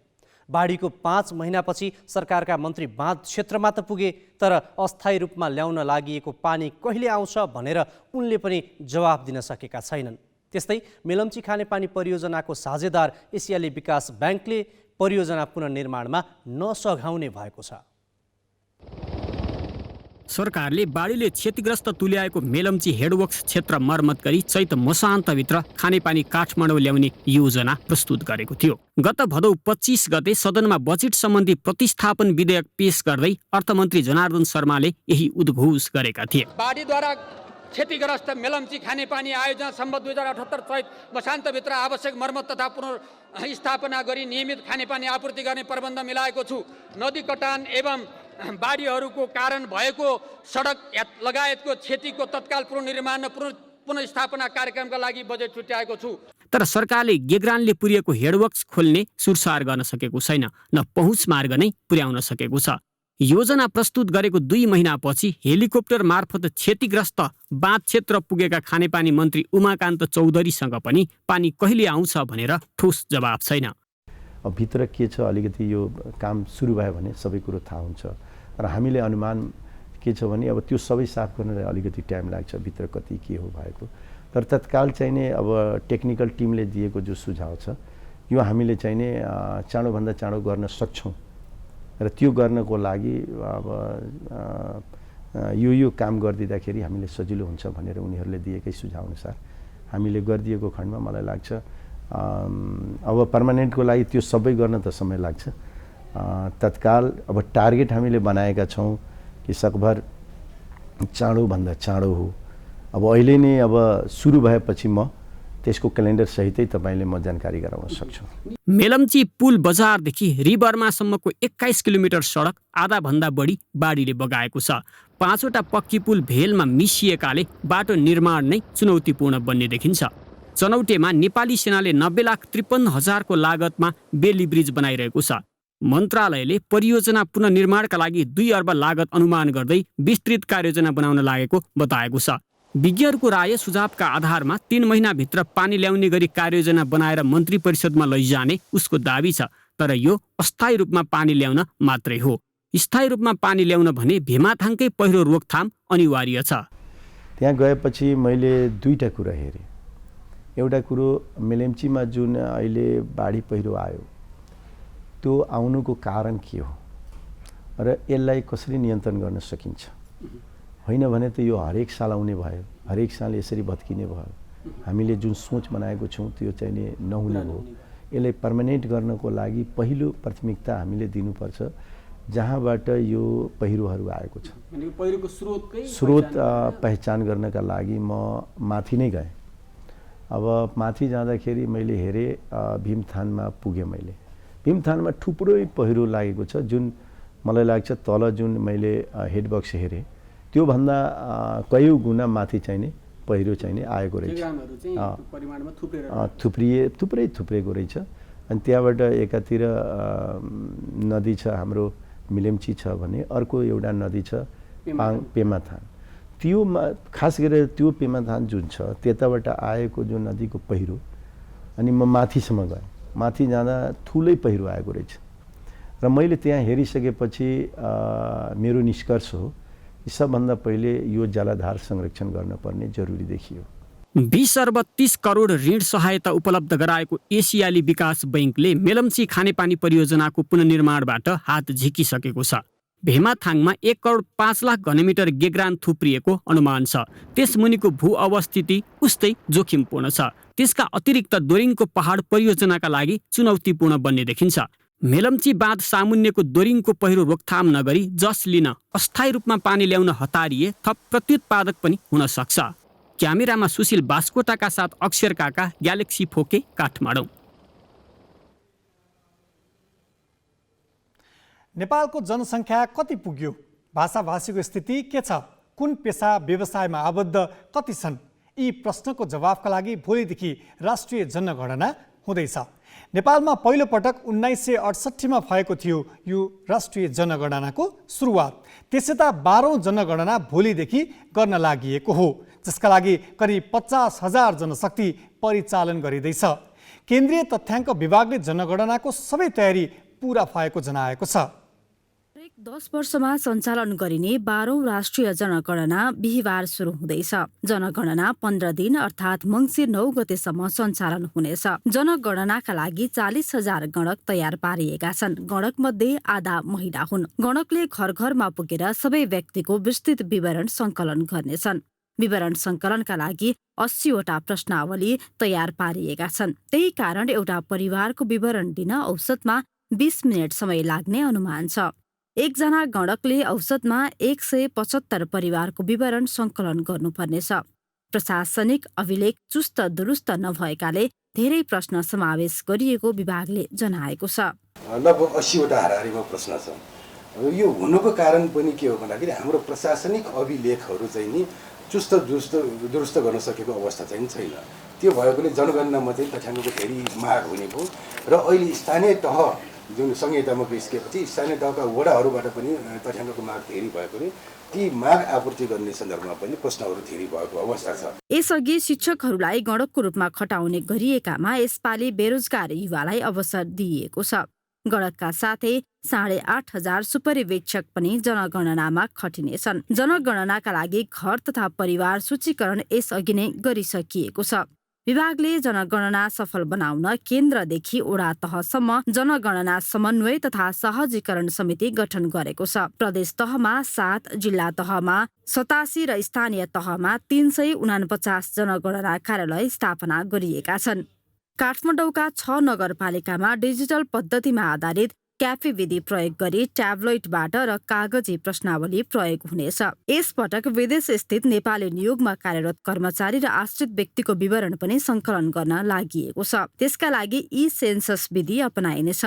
बाढीको 5 महिनापछि सरकारका मन्त्री बाँध क्षेत्रमा त पुगे, तर अस्थायी रूपमा ल्याउन लागि पानी कहिले आउँछ भनेर उनले पनि जवाफ दिन सकेका छैनन्। त्यस्तै मेलम्ची खानेपानी परियोजनाको साझेदार एसियाली विकास ब्याङ्कले परियोजना पुनर्निर्माणमा नसघाउने भएको छ। सरकारले बाढीले क्षतिग्रस्त तुल्याएको मेलम्ची हेडवर्क्स क्षेत्र मर्मत गरी चैत मसान्तभित्र खानेपानी काठमाडौँ ल्याउने योजना प्रस्तुत गरेको थियो। गत भदौ 25 गते सदनमा बजेट सम्बन्धी प्रतिस्थापन विधेयक पेश गर्दै अर्थमन्त्री जनार्दन शर्माले यही उद्घोष गरेका थिए। बाढीद्वारा क्षतिग्रस्त मेलम्ची खानेपानी आयोजना सम्बन्ध 2078 चैत मसान्तभित्र आवश्यक मर्मत तथा पुनर्स्थापना गरी नियमित खानेपानी आपूर्ति गर्ने प्रबन्ध मिलाएको छु। नदी कटान एवं बाढीहरूको कारण भएको सडक लगायतको क्षतिको तत्काल पुनर्निर्माण र पुनर्स्थापना कार्यक्रमका लागि बजेट छुट्याएको छु। तर सरकारले गेग्रानले पुर्याएको हेडवर्क्स खोल्ने सुरसार गर्न सकेको छैन, न पहुँच मार्ग नै पुर्याउन सकेको छ। योजना प्रस्तुत गरेको 2 महिनापछि हेलिकप्टर मार्फत क्षतिग्रस्त बाँध क्षेत्र पुगेका खानेपानी मन्त्री उमाकान्त चौधरीसँग पनि पानी कहिले आउँछ भनेर ठोस जवाब छैन। भित्र के छ, अलिकति यो काम सुरु भयो भने सबै कुरो थाहा हुन्छ र हामीले अनुमान के छ भने अब त्यो सबै साफ गर्नलाई अलिकति टाइम लाग्छ, भित्र कति के हो भएको। तर तत्काल चाहिने अब टेक्निकल टिमले दिएको जो सुझाव छ यो हामीले चाहिने चाँडोभन्दा चाँडो गर्न सक्छौँ र त्यो गर्नको लागि अब यो काम गरिदिँदाखेरि हामीले सजिलो हुन्छ भनेर उनीहरूले दिएकै सुझाव अनुसार हामीले गरिदिएको खण्डमा मलाई लाग्छ अब पर्मानेन्टको लागि त्यो सबै गर्न त समय लाग्छ। तत्काल अब टार्गेट हामीले बनाएका छौँ कि सकभर चाँडोभन्दा चाँडो हो। अब अहिले नै अब सुरु भएपछि म त्यसको क्यालेन्डर सहितै तपाईँले म जानकारी गराउन सक्छु। मेलम्ची पुल बजारदेखि रिबर्मासम्मको 21 किलोमिटर सडक आधाभन्दा बढी बाढीले बगाएको छ। 5वटा पक्की पुल भेलमा मिसिएकाले बाटो निर्माण नै चुनौतीपूर्ण बन्ने देखिन्छ। चनौटेमा नेपाली सेनाले 90,53,000 को लागतमा बेली ब्रिज बनाइरहेको छ। मन्त्रालयले परियोजना पुनर्निर्माणका लागि 2 अर्ब लागत अनुमान गर्दै विस्तृत कार्ययोजना बनाउन लागेको बताएको छ। विज्ञहरूको राय सुझावका आधारमा 3 महिनाभित्र पानी ल्याउने गरी कार्ययोजना बनाएर मन्त्री परिषदमा लैजाने उसको दाबी छ। तर यो अस्थायी रूपमा पानी ल्याउन मात्रै हो। स्थायी रूपमा पानी ल्याउन भने भेमाथाङकै पहिरो रोकथाम अनिवार्य छ। त्यहाँ गएपछि मैले 2टा कुरा हेरेँ। एउटा कुरो मेलम्चीमा जुन अहिले बाढी पहिरो आयो त्यो आउनुको कारण के हो र यसलाई कसरी नियन्त्रण गर्न सकिन्छ। होइन भने त यो हरेक साल आउने भयो, हरेक साल यसरी भत्किने भयो। हामीले जुन सोच बनाएको छौँ त्यो चाहिँ नहुने हो। यसलाई पर्मानेन्ट गर्नको लागि पहिलो प्राथमिकता हामीले दिनुपर्छ जहाँबाट यो पहिरोहरू आएको छ। पहिरोको स्रोत पहिचान गर्नका लागि म माथि नै गएँ। अब माथि जाँदाखेरि मैले हेरेँ भीमथानमा पुगेँ। मैले भीमथानमा थुप्रै पहिरो लागेको छ। जुन मलाई लाग्छ तल जुन मैले हेडबक्स हेरेँ त्योभन्दा कयौँ गुणा माथि चाहिने पहिरो चाहिने आएको रहेछ। थुप्रेको रहेछ। अनि त्यहाँबाट एकातिर नदी छ हाम्रो मिलेम्ची छ भने अर्को एउटा नदी छ पेमाथान। त्यो खास गरेर त्यो पेमाथान जुन छ त्यताबाट आएको जो नदीको पहिरो अनि म माथिसम्म गएँ। माथि जाँदा ठुलै पहिरो आएको रहेछ र मैले त्यहाँ हेरिसकेपछि मेरो निष्कर्ष हो सबभन्दा पहिले यो जलाधार संरक्षण गर्न पर्ने जरुरी देखियो। 20 अर्ब 30 करोड ऋण सहायता उपलब्ध गराएको एसियाली विकास बैंकले मेलम्ची खानेपानी परियोजनाको पुनर्निर्माणबाट हात झिकिसकेको छ। भेमाथाङमा 1 करोड 5 लाख घनमिटर गेग्रान थुप्रिएको अनुमान छ। त्यसमुनिको भू अवस्थिति उस्तै जोखिमपूर्ण छ। त्यसका अतिरिक्त दोरिङको पहाड परियोजनाका लागि चुनौतीपूर्ण बन्ने देखिन्छ। मेलम्ची बाँध सामुन्नेको दोरिङको पहिरो रोकथाम नगरी जस लिन अस्थायी रूपमा पानी ल्याउन हतारिए थप प्रत्युत्पादक पनि हुन सक्छ। क्यामेरामा सुशील बास्कोटाका साथ अक्षर काका, ग्यालेक्सी फोके, काठमाडौँ। नेपालको जनसङ्ख्या कति पुग्यो? भाषाभाषीको स्थिति के छ? कुन पेसा व्यवसायमा आबद्ध कति छन्? यी प्रश्नको जवाफका लागि भोलिदेखि राष्ट्रिय जनगणना हुँदैछ। नेपालमा पहिलो पटक 1968 में भएको थियो यो राष्ट्रिय जनगणनाको सुरुवात। त्यसैता 12औं जनगणना भोलिदेखि गर्न लागि हो, जसका लागि करिब 50,000 जनशक्ति परिचालन गरिँदैछ। केन्द्रीय तथ्याङ्क विभागले जनगणनाको सबै तयारी पूरा भएको जनाएको छ। 10 वर्षमा सञ्चालन गरिने 12औं राष्ट्रिय जनगणना बिहिबार सुरु हुँदैछ। जनगणना 15 दिन अर्थात् मङ्सिर 9 गतेसम्म सञ्चालन हुनेछ। जनगणनाका लागि 40,000 गणक तयार पारिएका छन्। गणक मध्ये आधा महिला हुन्। गणकले घर घरमा पुगेर सबै व्यक्तिको विस्तृत विवरण सङ्कलन गर्नेछन्। विवरण सङ्कलनका लागि 80वटा प्रश्नावली तयार पारिएका छन्। त्यही कारण एउटा परिवारको विवरण दिन औसतमा 20 मिनट समय लाग्ने अनुमान छ। एकजना गणकले औसतमा 175 परिवारको विवरण सङ्कलन गर्नुपर्नेछ। प्रशासनिक अभिलेख चुस्त दुरुस्त नभएकाले धेरै प्रश्न समावेश गरिएको विभागले जनाएको छ। लगभग 80वटा हाराहारीमा प्रश्न छ। यो हुनुको कारण पनि के हो भन्दाखेरि हाम्रो प्रशासनिक अभिलेखहरू चाहिँ नि चुस्त दुरुस्त गर्न सकेको अवस्था चाहिँ छैन। त्यो भएकोले जनगणनामा चाहिँ तथ्याङ्कको फेरि माग हुने भयो र अहिले स्थानीय तह जुन संहितामा गइसकेपछि स्थानीय तहका वडाहरूबाट पनि तथ्याङ्कको माग फेरि भएकोले ती माग आपूर्ति गर्ने सन्दर्भमा पनि प्रश्नहरू धेरै भएको अवस्था छ। यसअघि शिक्षकहरूलाई गणकको रूपमा खटाउने गरिएकामा यसपालि बेरोजगार युवालाई अवसर दिइएको छ। गणकका साथै 8,500 सुपरिवेक्षक पनि जनगणनामा खटिनेछन्। जनगणनाका लागि घर तथा परिवार सूचीकरण यसअघि नै गरिसकिएको छ। विभागले जनगणना सफल बनाउन केन्द्रदेखि वडा तहसम्म जनगणना समन्वय तथा सहजीकरण समिति गठन गरेको छ। प्रदेश तहमा 7, जिल्ला तहमा 87 र स्थानीय तहमा 349 जनगणना कार्यालय स्थापना गरिएका छन्। काठमाडौँका 6 नगरपालिकामा डिजिटल पद्धतिमा आधारित क्याफे विधि प्रयोग गरी ट्याब्लेटबाट र कागजी प्रश्नावली प्रयोग हुनेछ। यसपटक विदेश स्थित नेपाली नियोगमा कार्यरत कर्मचारी र आश्रित व्यक्तिको विवरण पनि संकलन गर्न लागि छ। त्यसका लागि ई-सेन्सस विधि अपनाइनेछ।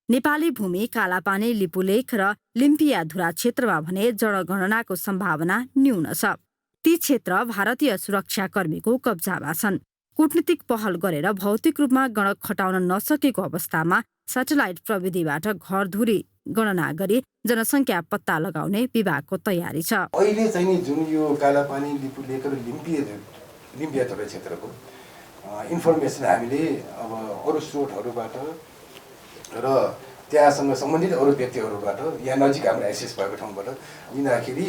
नेपाली भूमि, कालापानी, लिपुलेख र लिम्पियाधुरा क्षेत्रमा भने जनगणनाको सम्भावना न्यून छ। ती क्षेत्र भारतीय सुरक्षाकर्मीको कब्जामा छन्। कूटनीतिक पहल गरेर भौतिक रूपमा गणक खटाउन नसकेको अवस्थामा सैटेलाइट प्रविधिबाट घरधुरी गणना गरी जनसङ्ख्या पत्ता लगाउने विभागको तयारी छ। अहिले चाहिँ नि जुन यो कालापानी, लिपुलेख र लिम्पियाधुरा क्षेत्रको इन्फर्मेसन हामीले अब अरू स्रोतहरूबाट र त्यहाँसँग सम्बन्धित अरू व्यक्तिहरूबाट यहाँ नजिक हाम्रो एक्सेस भएको ठाउँबाट लिँदाखेरि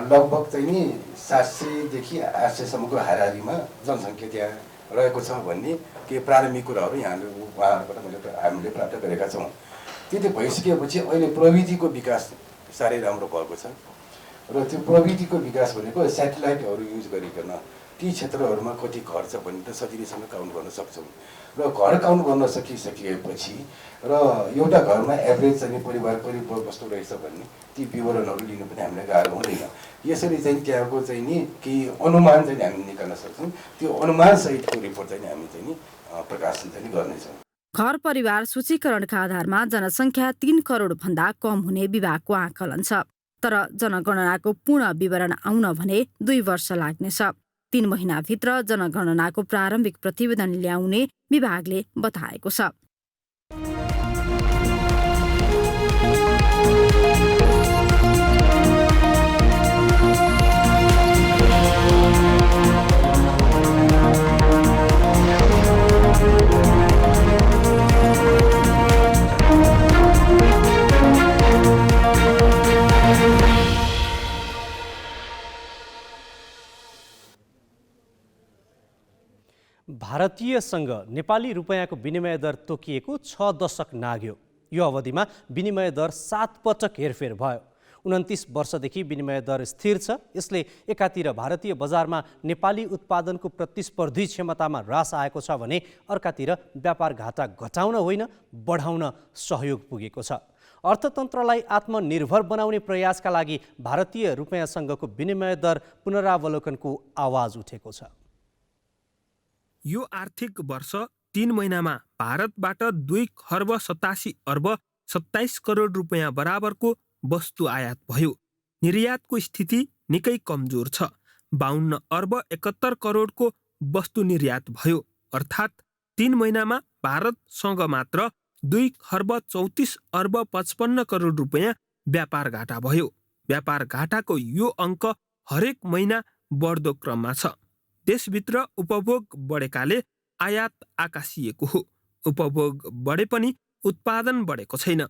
लगभग चाहिँ नि 700 देखि 800 सम्मको हाराहारीमा जनसङ्ख्या त्यहाँ रहेको छ भन्ने केही प्रारम्भिक कुराहरू उहाँहरूबाट हामीले प्राप्त गरेका छौँ। त्यति भइसकेपछि अहिले प्रविधिको विकास साह्रै राम्रो भएको छ र त्यो प्रविधिको विकास भनेको सेटेलाइटहरू युज गरिकन ती क्षेत्रहरूमा कति घर छ भन्ने त सजिलैसँग काउन्ट गर्न सक्छौँ र घर काउन्ट गर्न सकिसकेपछि र एउटा घरमा एभरेज चाहिँ परिवार करिब कस्तो रहेछ भन्ने ती विवरणहरू लिनु पनि हामीलाई गाह्रो हुँदैन। यसरी चाहिँ त्यहाँको चाहिँ नि केही अनुमान चाहिँ हामी निकाल्न सक्छौँ। त्यो अनुमान सहितको रिपोर्ट चाहिँ हामी चाहिँ नि प्रकाशन चाहिँ गर्नेछौँ। घर परिवार सूचीकरणका आधारमा जनसङ्ख्या 3 करोड भन्दा कम हुने विभागको आकलन छ। तर जनगणनाको पूर्ण विवरण आउन भने 2 वर्ष लाग्नेछ। 3 महिनाभित्र जनगणनाको प्रारम्भिक प्रतिवेदन ल्याउने विभागले बताएको छ। भारतीयसँग नेपाली रुपैयाँको विनिमय दर तोकिएको 6 दशक नाग्यो। यो अवधिमा विनिमय दर 7 पटक हेरफेर भयो। 29 वर्षदेखि विनिमय दर स्थिर छ। यसले एकातिर भारतीय बजारमा नेपाली उत्पादनको प्रतिस्पर्धी क्षमतामा ह्रास आएको छ भने अर्कातिर व्यापार घाटा घटाउन होइन बढाउन सहयोग पुगेको छ। अर्थतन्त्रलाई आत्मनिर्भर बनाउने प्रयासका लागि भारतीय रुपैयाँसँगको विनिमय दर पुनरावलोकनको आवाज उठेको छ। यो आर्थिक वर्ष 3 महिनामा भारतबाट 2 खर्ब 87 अर्ब 27 करोड रुपैयाँ बराबरको वस्तु आयात भयो। निर्यातको स्थिति निकै कमजोर छ। 52 अर्ब 71 करोडको वस्तु निर्यात भयो। अर्थात् 3 महिनामा भारतसँग मात्र 2 खर्ब 34 अर्ब 55 करोड रुपैयाँ व्यापार घाटा भयो। व्यापार घाटाको यो अङ्क हरेक महिना बढ्दो क्रममा छ। देशभित्र उपभोग बढेकाले आयात आकाशिएको हो। उपभोग बढे पनि उत्पादन बढेको छैन।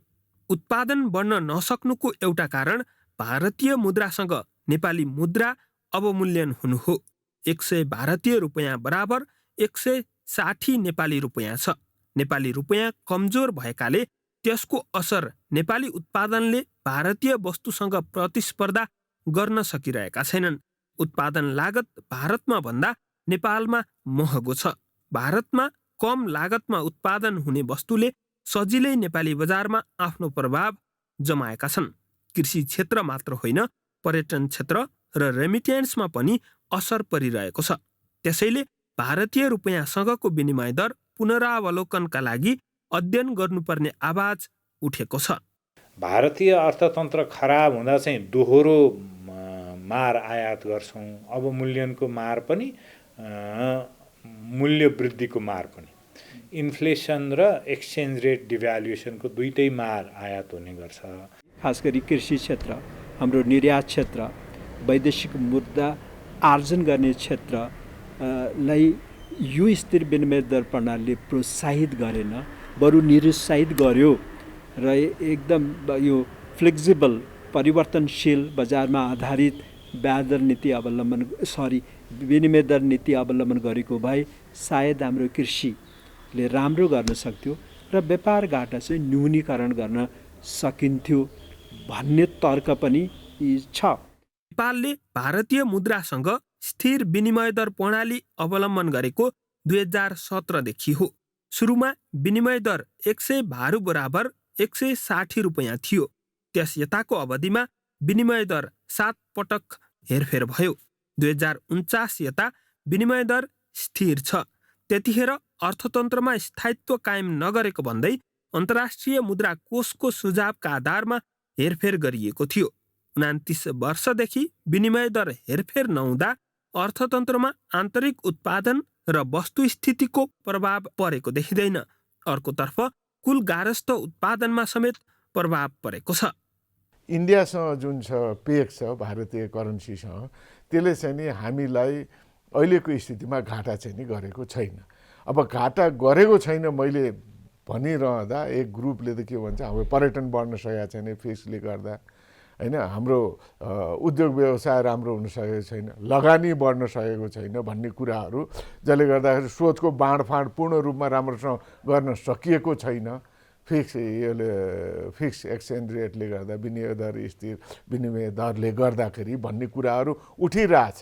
उत्पादन बढ्न नसक्नुको एउटा कारण भारतीय मुद्रासँग नेपाली मुद्रा अवमूल्यन हुनु हो। 100 भारतीय रुपैयाँ बराबर 160 नेपाली रुपैयाँ छ। नेपाली रुपैयाँ कमजोर भएकाले त्यसको असर नेपाली उत्पादनले भारतीय वस्तुसँग प्रतिस्पर्धा गर्न सकिरहेका छैनन्। उत्पादन लागत भारतमा भन्दा नेपालमा महँगो छ। भारतमा कम लागतमा उत्पादन हुने वस्तुले सजिलै नेपाली बजारमा आफ्नो प्रभाव जमाएका छन्। कृषि क्षेत्र मात्र होइन, पर्यटन क्षेत्र र रेमिटेन्समा पनि असर परिरहेको छ। त्यसैले भारतीय रुपैयाँसँगको विनिमय दर पुनरावलोकनका लागि अध्ययन गर्नुपर्ने आवाज उठेको छ। भारतीय अर्थतन्त्र खराब हुँदा चाहिँ दोहोरो मार आयात गर्छौँ, अवमूल्यनको मार पनि मूल्य वृद्धिको मार पनि, इन्फ्लेसन र एक्सचेन्ज रेट डिभ्यालुएसनको दुईटै मार आयात हुने गर्छ। खास गरी कृषि क्षेत्र, हाम्रो निर्यात क्षेत्र, वैदेशिक मुद्दा आर्जन गर्ने क्षेत्रलाई यो स्थिर विनिमय दर प्रणालीले प्रोत्साहित गरेन, बरु निरुत्साहित गर्यो र एकदम यो फ्लेक्सिबल परिवर्तनशील बजारमा आधारित ब्याज दर नीति अवलम्बन विनिमय दर नीति अवलम्बन गरेको भए सायद हाम्रो कृषिले राम्रो गर्न सक्थ्यो र व्यापार घाटा चाहिँ न्यूनीकरण गर्न सकिन्थ्यो भन्ने तर्क पनि छ। नेपालले भारतीय मुद्रासँग स्थिर विनिमय दर प्रणाली अवलम्बन गरेको 2017 देखि हो। सुरुमा विनिमय दर 100 भारु बराबर 160 रुपैयाँ थियो। त्यस यताको अवधिमा विनिमय दर 7 पटक हेरफेर भयो। 2049 यता विनिमय दर स्थिर छ। त्यतिखेर अर्थतन्त्रमा स्थायित्व कायम नगरेको भन्दै अन्तर्राष्ट्रिय मुद्रा कोषको सुझावका आधारमा हेरफेर गरिएको थियो। 29 वर्षदेखि विनिमय दर हेरफेर नहुँदा अर्थतन्त्रमा आन्तरिक उत्पादन र वस्तुस्थितिको प्रभाव परेको देखिँदैन। अर्कोतर्फ कुल गारस्थ उत्पादनमा समेत प्रभाव परेको छ। इन्डियासँग जुन छ पेक छ भारतीय करेन्सीसँग, त्यसले चाहिँ नि हामीलाई अहिलेको स्थितिमा घाटा चाहिँ नि गरेको छैन। अब घाटा गरेको छैन मैले भनिरहँदा एक ग्रुपले त के भन्छ, हाम्रो पर्यटन बढ्न सकेको छैन फिक्सले गर्दा, होइन, हाम्रो उद्योग व्यवसाय राम्रो हुन सकेको छैन, लगानी बढ्न सकेको छैन भन्ने कुराहरू, जसले गर्दाखेरि स्रोतको बाँडफाँड पूर्ण रूपमा राम्रोसँग गर्न सकिएको छैन। फिक्स एक्सचेन्ज रेटले गर्दा, विनिमय दर स्थिर विनिमय दरले गर्दाखेरि भन्ने कुराहरू उठिरहेछ।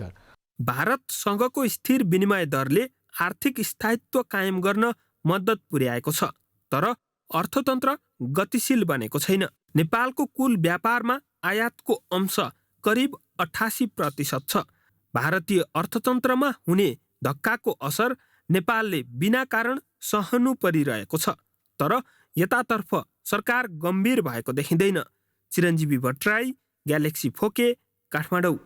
भारतसँगको स्थिर विनिमय दरले आर्थिक स्थायित्व कायम गर्न मद्दत पुर्याएको छ, तर अर्थतन्त्र गतिशील बनेको छैन। नेपालको कुल व्यापारमा आयातको अंश करिब 88% छ। भारतीय अर्थतन्त्रमा हुने धक्काको असर नेपालले बिना कारण सहनु परिरहेको छ, तर यतातर्फ सरकार गम्भीर भएको देखिँदैन। चिरञ्जीवी भट्टराई, ग्यालेक्सी फोके, काठमाडौँ।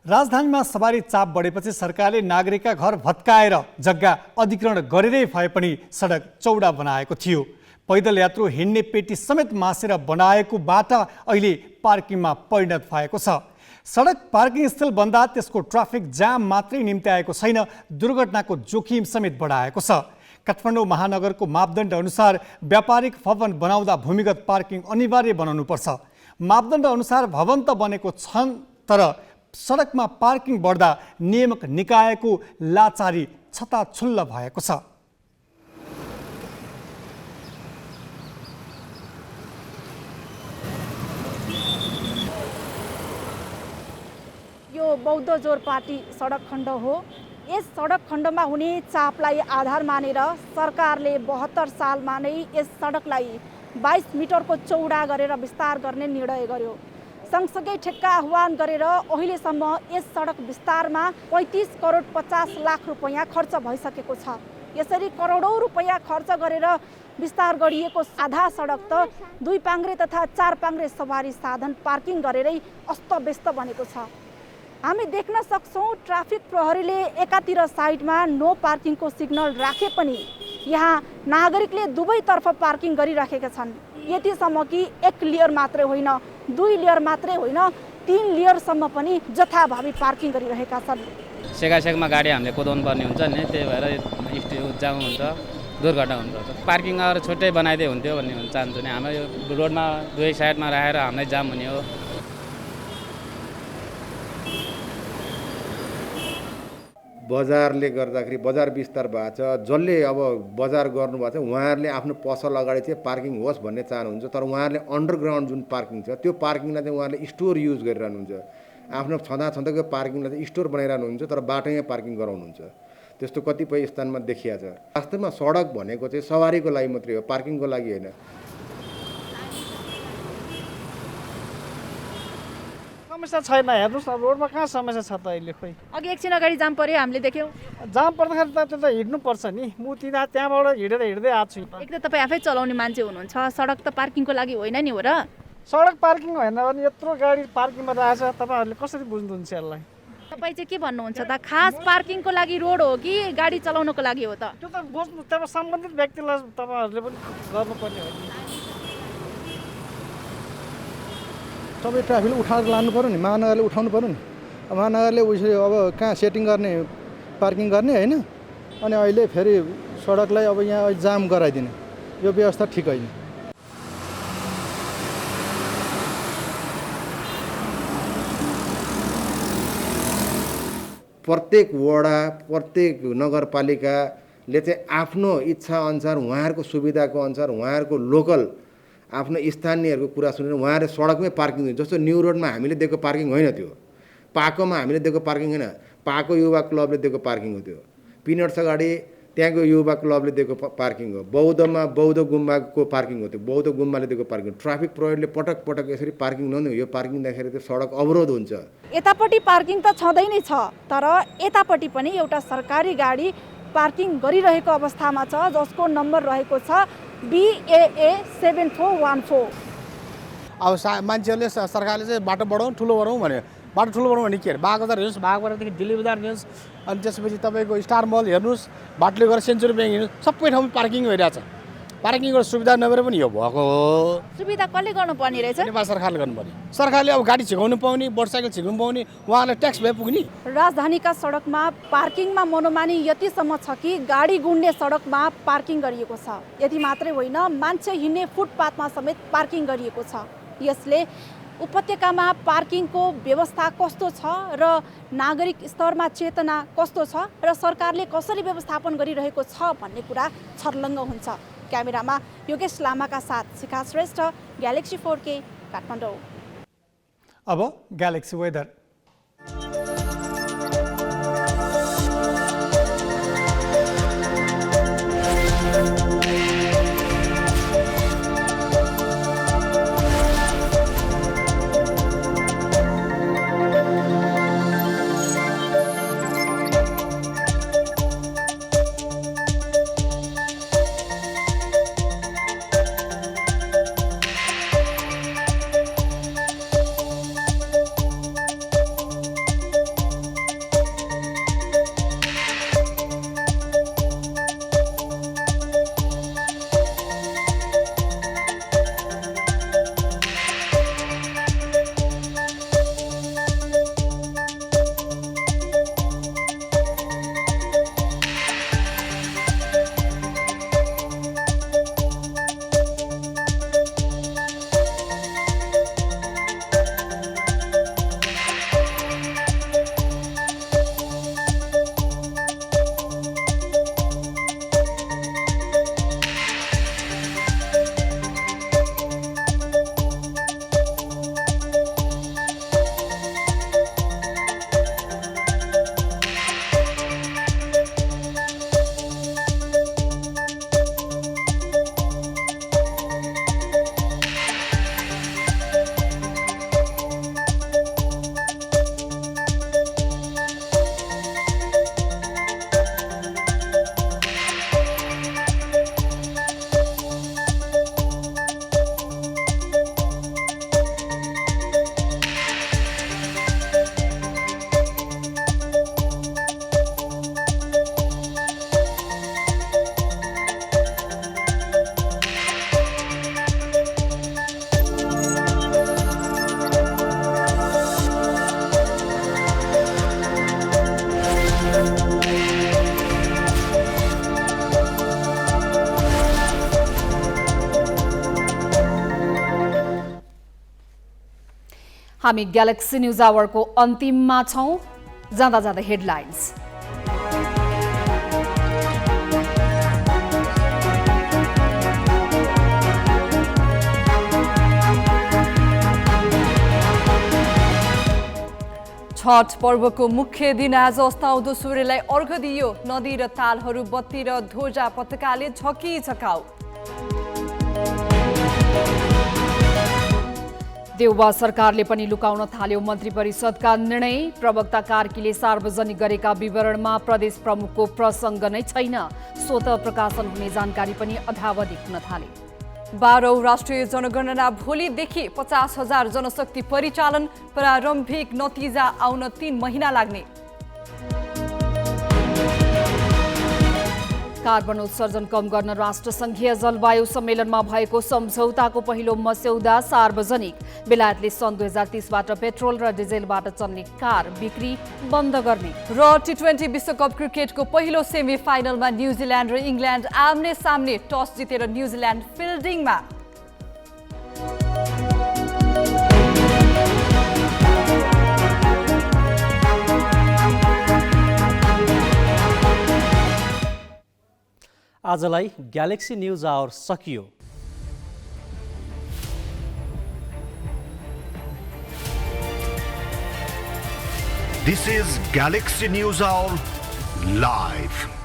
राजधानीमा सवारी चाप बढेपछि सरकारले नागरिकका घर भत्काएर जग्गा अधिग्रहण गरेरै भए पनि सडक चौडा बनाएको थियो। पैदल यात्रु हिँड्ने पेटी समेत मासेर बनाएको बाटा अहिले पार्किङमा परिणत भएको छ। सडक पार्किङ स्थल बन्दा त्यसको ट्राफिक जाम मात्रै निम्ति आएको छैन, दुर्घटनाको जोखिम समेत बढाएको छ। काठमाडौँ महानगरको मापदण्ड अनुसार व्यापारिक भवन बनाउँदा भूमिगत पार्किङ अनिवार्य बनाउनुपर्छ। मापदण्ड अनुसार भवन त बनेको छन्, तर सडकमा पार्किङ बढ्दा नियामक निकायको लाचारी छताछुल्ल भएको छ। यो बौद्ध जोर पार्टी सडक खण्ड हो। यस सडक खण्डमा हुने चापलाई आधार मानेर सरकारले 72 सालमा नै यस सडकलाई 22 मिटरको चौडा गरेर विस्तार गर्ने निर्णय गर्यो। सँगसँगै ठेक्का आह्वान गरेर अहिलेसम्म यस सडक विस्तारमा 35 करोड 50 लाख रुपैयाँ खर्च भइसकेको छ। यसरी करोडौँ रुपैयाँ खर्च गरेर विस्तार गरिएको आधा सडक त 2 पाङ्ग्रे तथा 4 पाङ्ग्रे सवारी साधन पार्किङ गरेरै अस्तव्यस्त बनेको छ। हामी देख्न सक्छौँ ट्राफिक प्रहरीले एकातिर साइडमा नो पार्किङको सिग्नल राखे पनि यहाँ नागरिकले दुवैतर्फ पार्किङ गरिराखेका छन्। यतिसम्म कि 1 लेयर मात्रै होइन, 2 लेयर मात्रै होइन, 3 लेयरसम्म पनि जथाभावी पार्किङ गरिरहेका छन्। सेकासेकमा गाडी हामीले कुदाउनु पर्ने हुन्छ नि, त्यही भएर जाम हुन्छ, दुर्घटना हुन्छ। पार्किङ अरू छुट्टै बनाइदिए हुन्थ्यो भन्ने चाहन्छु नि। हाम्रो यो रोडमा दुवै साइडमा राखेर हामीलाई जाम हुने हो। बजारले गर्दाखेरि बजार विस्तार भएको छ, जसले अब बजार गर्नुभएको छ उहाँहरूले आफ्नो पसल अगाडि चाहिँ पार्किङ होस् भन्ने चाहनुहुन्छ, तर उहाँहरूले अन्डरग्राउन्ड जुन पार्किङ छ त्यो पार्किङलाई चाहिँ उहाँहरूले स्टोर युज गरिरहनुहुन्छ। आफ्नो छँदाछँदाको पार्किङलाई चाहिँ स्टोर बनाइरहनुहुन्छ, तर बाटोमै पार्किङ गराउनुहुन्छ। त्यस्तो कतिपय स्थानमा देखिया छ। वास्तवमा सडक भनेको चाहिँ सवारीको लागि मात्रै हो, पार्किङको लागि होइन। समस्या छैन, हेर्नुहोस् न रोडमा कहाँ समस्या छ त अहिले? खोइ अघि एकछिन अगाडि जाम पर्यो, हामीले देख्यौँ। जाम पर्दाखेरि त त्यो त हिँड्नुपर्छ नि। म त्यहाँबाट हिँड्दै आएको छु। एक त तपाईँ आफै चलाउने मान्छे हुनुहुन्छ, सडक त पार्किङको लागि होइन नि हो र? सडक पार्किङ होइन भने यत्रो गाडी पार्किङमा रहेछ तपाईँहरूले कसरी बुझ्नुहुन्छ यसलाई तपाईँ चाहिँ के भन्नुहुन्छ त खास पार्किङको लागि रोड हो कि गाडी चलाउनको लागि हो त त्यो त बुझ्नु तपाईँ सम्बन्धित व्यक्तिलाई तपाईँहरूले पनि गर्नुपर्ने हो नि तपाईँ ट्राफिकले उठाएर लानु पऱ्यो नि महानगरले उठाउनु पऱ्यो नि महानगरले उयो अब कहाँ सेटिङ गर्ने पार्किङ गर्ने होइन अनि अहिले फेरि सडकलाई अब यहाँ जाम गराइदिने यो व्यवस्था ठिक होइन प्रत्येक वडा प्रत्येक नगरपालिकाले चाहिँ आफ्नो इच्छा अनुसार उहाँहरूको सुविधाको अनुसार उहाँहरूको लोकल आफ्नो स्थानीयहरूको कुरा सुनेर उहाँहरूले सडकमै पार्किङ दिन्छ जस्तो न्यू रोडमा हामीले दिएको पार्किङ होइन त्यो पाकोमा हामीले दिएको पार्किङ होइन पाको युवा क्लबले दिएको पार्किङ हो त्यो पिनट्स अगाडि त्यहाँको युवा क्लबले दिएको पार्किङ हो बौद्धमा बौद्ध गुम्बाको पार्किङ हो त्यो बौद्ध गुम्बाले दिएको पार्किङ ट्राफिक प्रहरीले पटक पटक यसरी पार्किङ नदिनु यो पार्किङ देखेर त्यो सडक अवरोध हुन्छ यतापट्टि पार्किङ त छँदै नै छ तर यतापट्टि पनि एउटा सरकारी गाडी पार्किङ गरिरहेको अवस्थामा छ जसको नम्बर रहेको छ BAA 7414 अब मान्छेहरूले सरकारले चाहिँ बाटो बढाउँ ठुलो बढाउँ भन्यो बाटो ठुलो बढाउँ भने के अरे बागबजार हेर्नुहोस् बागबजारदेखि दिल्ली बजार हेर्नुहोस् अनि त्यसपछि तपाईँको स्टार मल हेर्नुहोस् बाटोले गएर सेन्चुरी ब्याङ्क हेर्नुहोस् सबै ठाउँमा पार्किङ भइरहेछ पार्किङको सुविधा नभएर पनि यो भएको हो सुविधा कसले गर्नुपर्ने रहेछ नेपाल सरकारले गर्नुपर्ने सरकारले अब गाडी छिकाउनु पाउने मोटरसाइकल छिकाउनु पाउने उहाँलाई ट्याक्स भए पुग्ने राजधानीका सडकमा पार्किङमा मनोमानी यतिसम्म छ कि गाडी गुड्ने सडकमा पार्किङ गरिएको छ यति मात्रै होइन मान्छे हिँड्ने फुटपाथमा समेत पार्किङ गरिएको छ यसले उपत्यकामा पार्किङको व्यवस्था कस्तो छ र नागरिक स्तरमा चेतना कस्तो छ र सरकारले कसरी व्यवस्थापन गरिरहेको छ भन्ने कुरा छर्लङ्ग हुन्छ क्यामेरामा योगेश लामाका साथ शिखा श्रेष्ठ ग्यालेक्सी 4K काठमाडौँ अब ग्यालेक्सी वेदर हामी ग्यालेक्सी न्यूज आवरको अन्तिममा छौं जाँदा जाँदा हेडलाइन्स छठ पर्वको मुख्य दिन आज अस्ताउँदो सूर्यलाई अर्घ दिइयो नदी र तालहरू बत्ती र ध्वजा पताकाले छकिछकाउ देउबा सरकारले पनि लुकाउन थाल्यो मन्त्री परिषदका निर्णय प्रवक्ता कार्कीले सार्वजनिक गरेका विवरणमा प्रदेश प्रमुखको प्रसङ्ग नै छैन स्वतः प्रकाशन हुने जानकारी पनि अधावधिक हुन थाले 12औं राष्ट्रिय जनगणना भोलिदेखि 50,000 जनशक्ति परिचालन, प्रारम्भिक नतिजा आउन 3 महिना लाग्ने। कार्बन उत्सर्जन कम गर्न राष्ट्रसङ्घीय जलवायु सम्मेलनमा भएको सम्झौताको पहिलो मस्यौदा सार्वजनिक। बेलायतले सन् 2030बाट पेट्रोल र डिजेलबाट चल्ने कार बिक्री बन्द गर्ने। र टी20 विश्वकप क्रिकेटको पहिलो सेमी फाइनलमा न्युजिल्यान्ड र इङ्ल्यान्ड आम्ने सामने, टस जितेर न्युजिल्यान्ड फिल्डिङमा। आजलाई ग्यालेक्सी न्युज आवर सकियो। This is Galaxy News Hour live.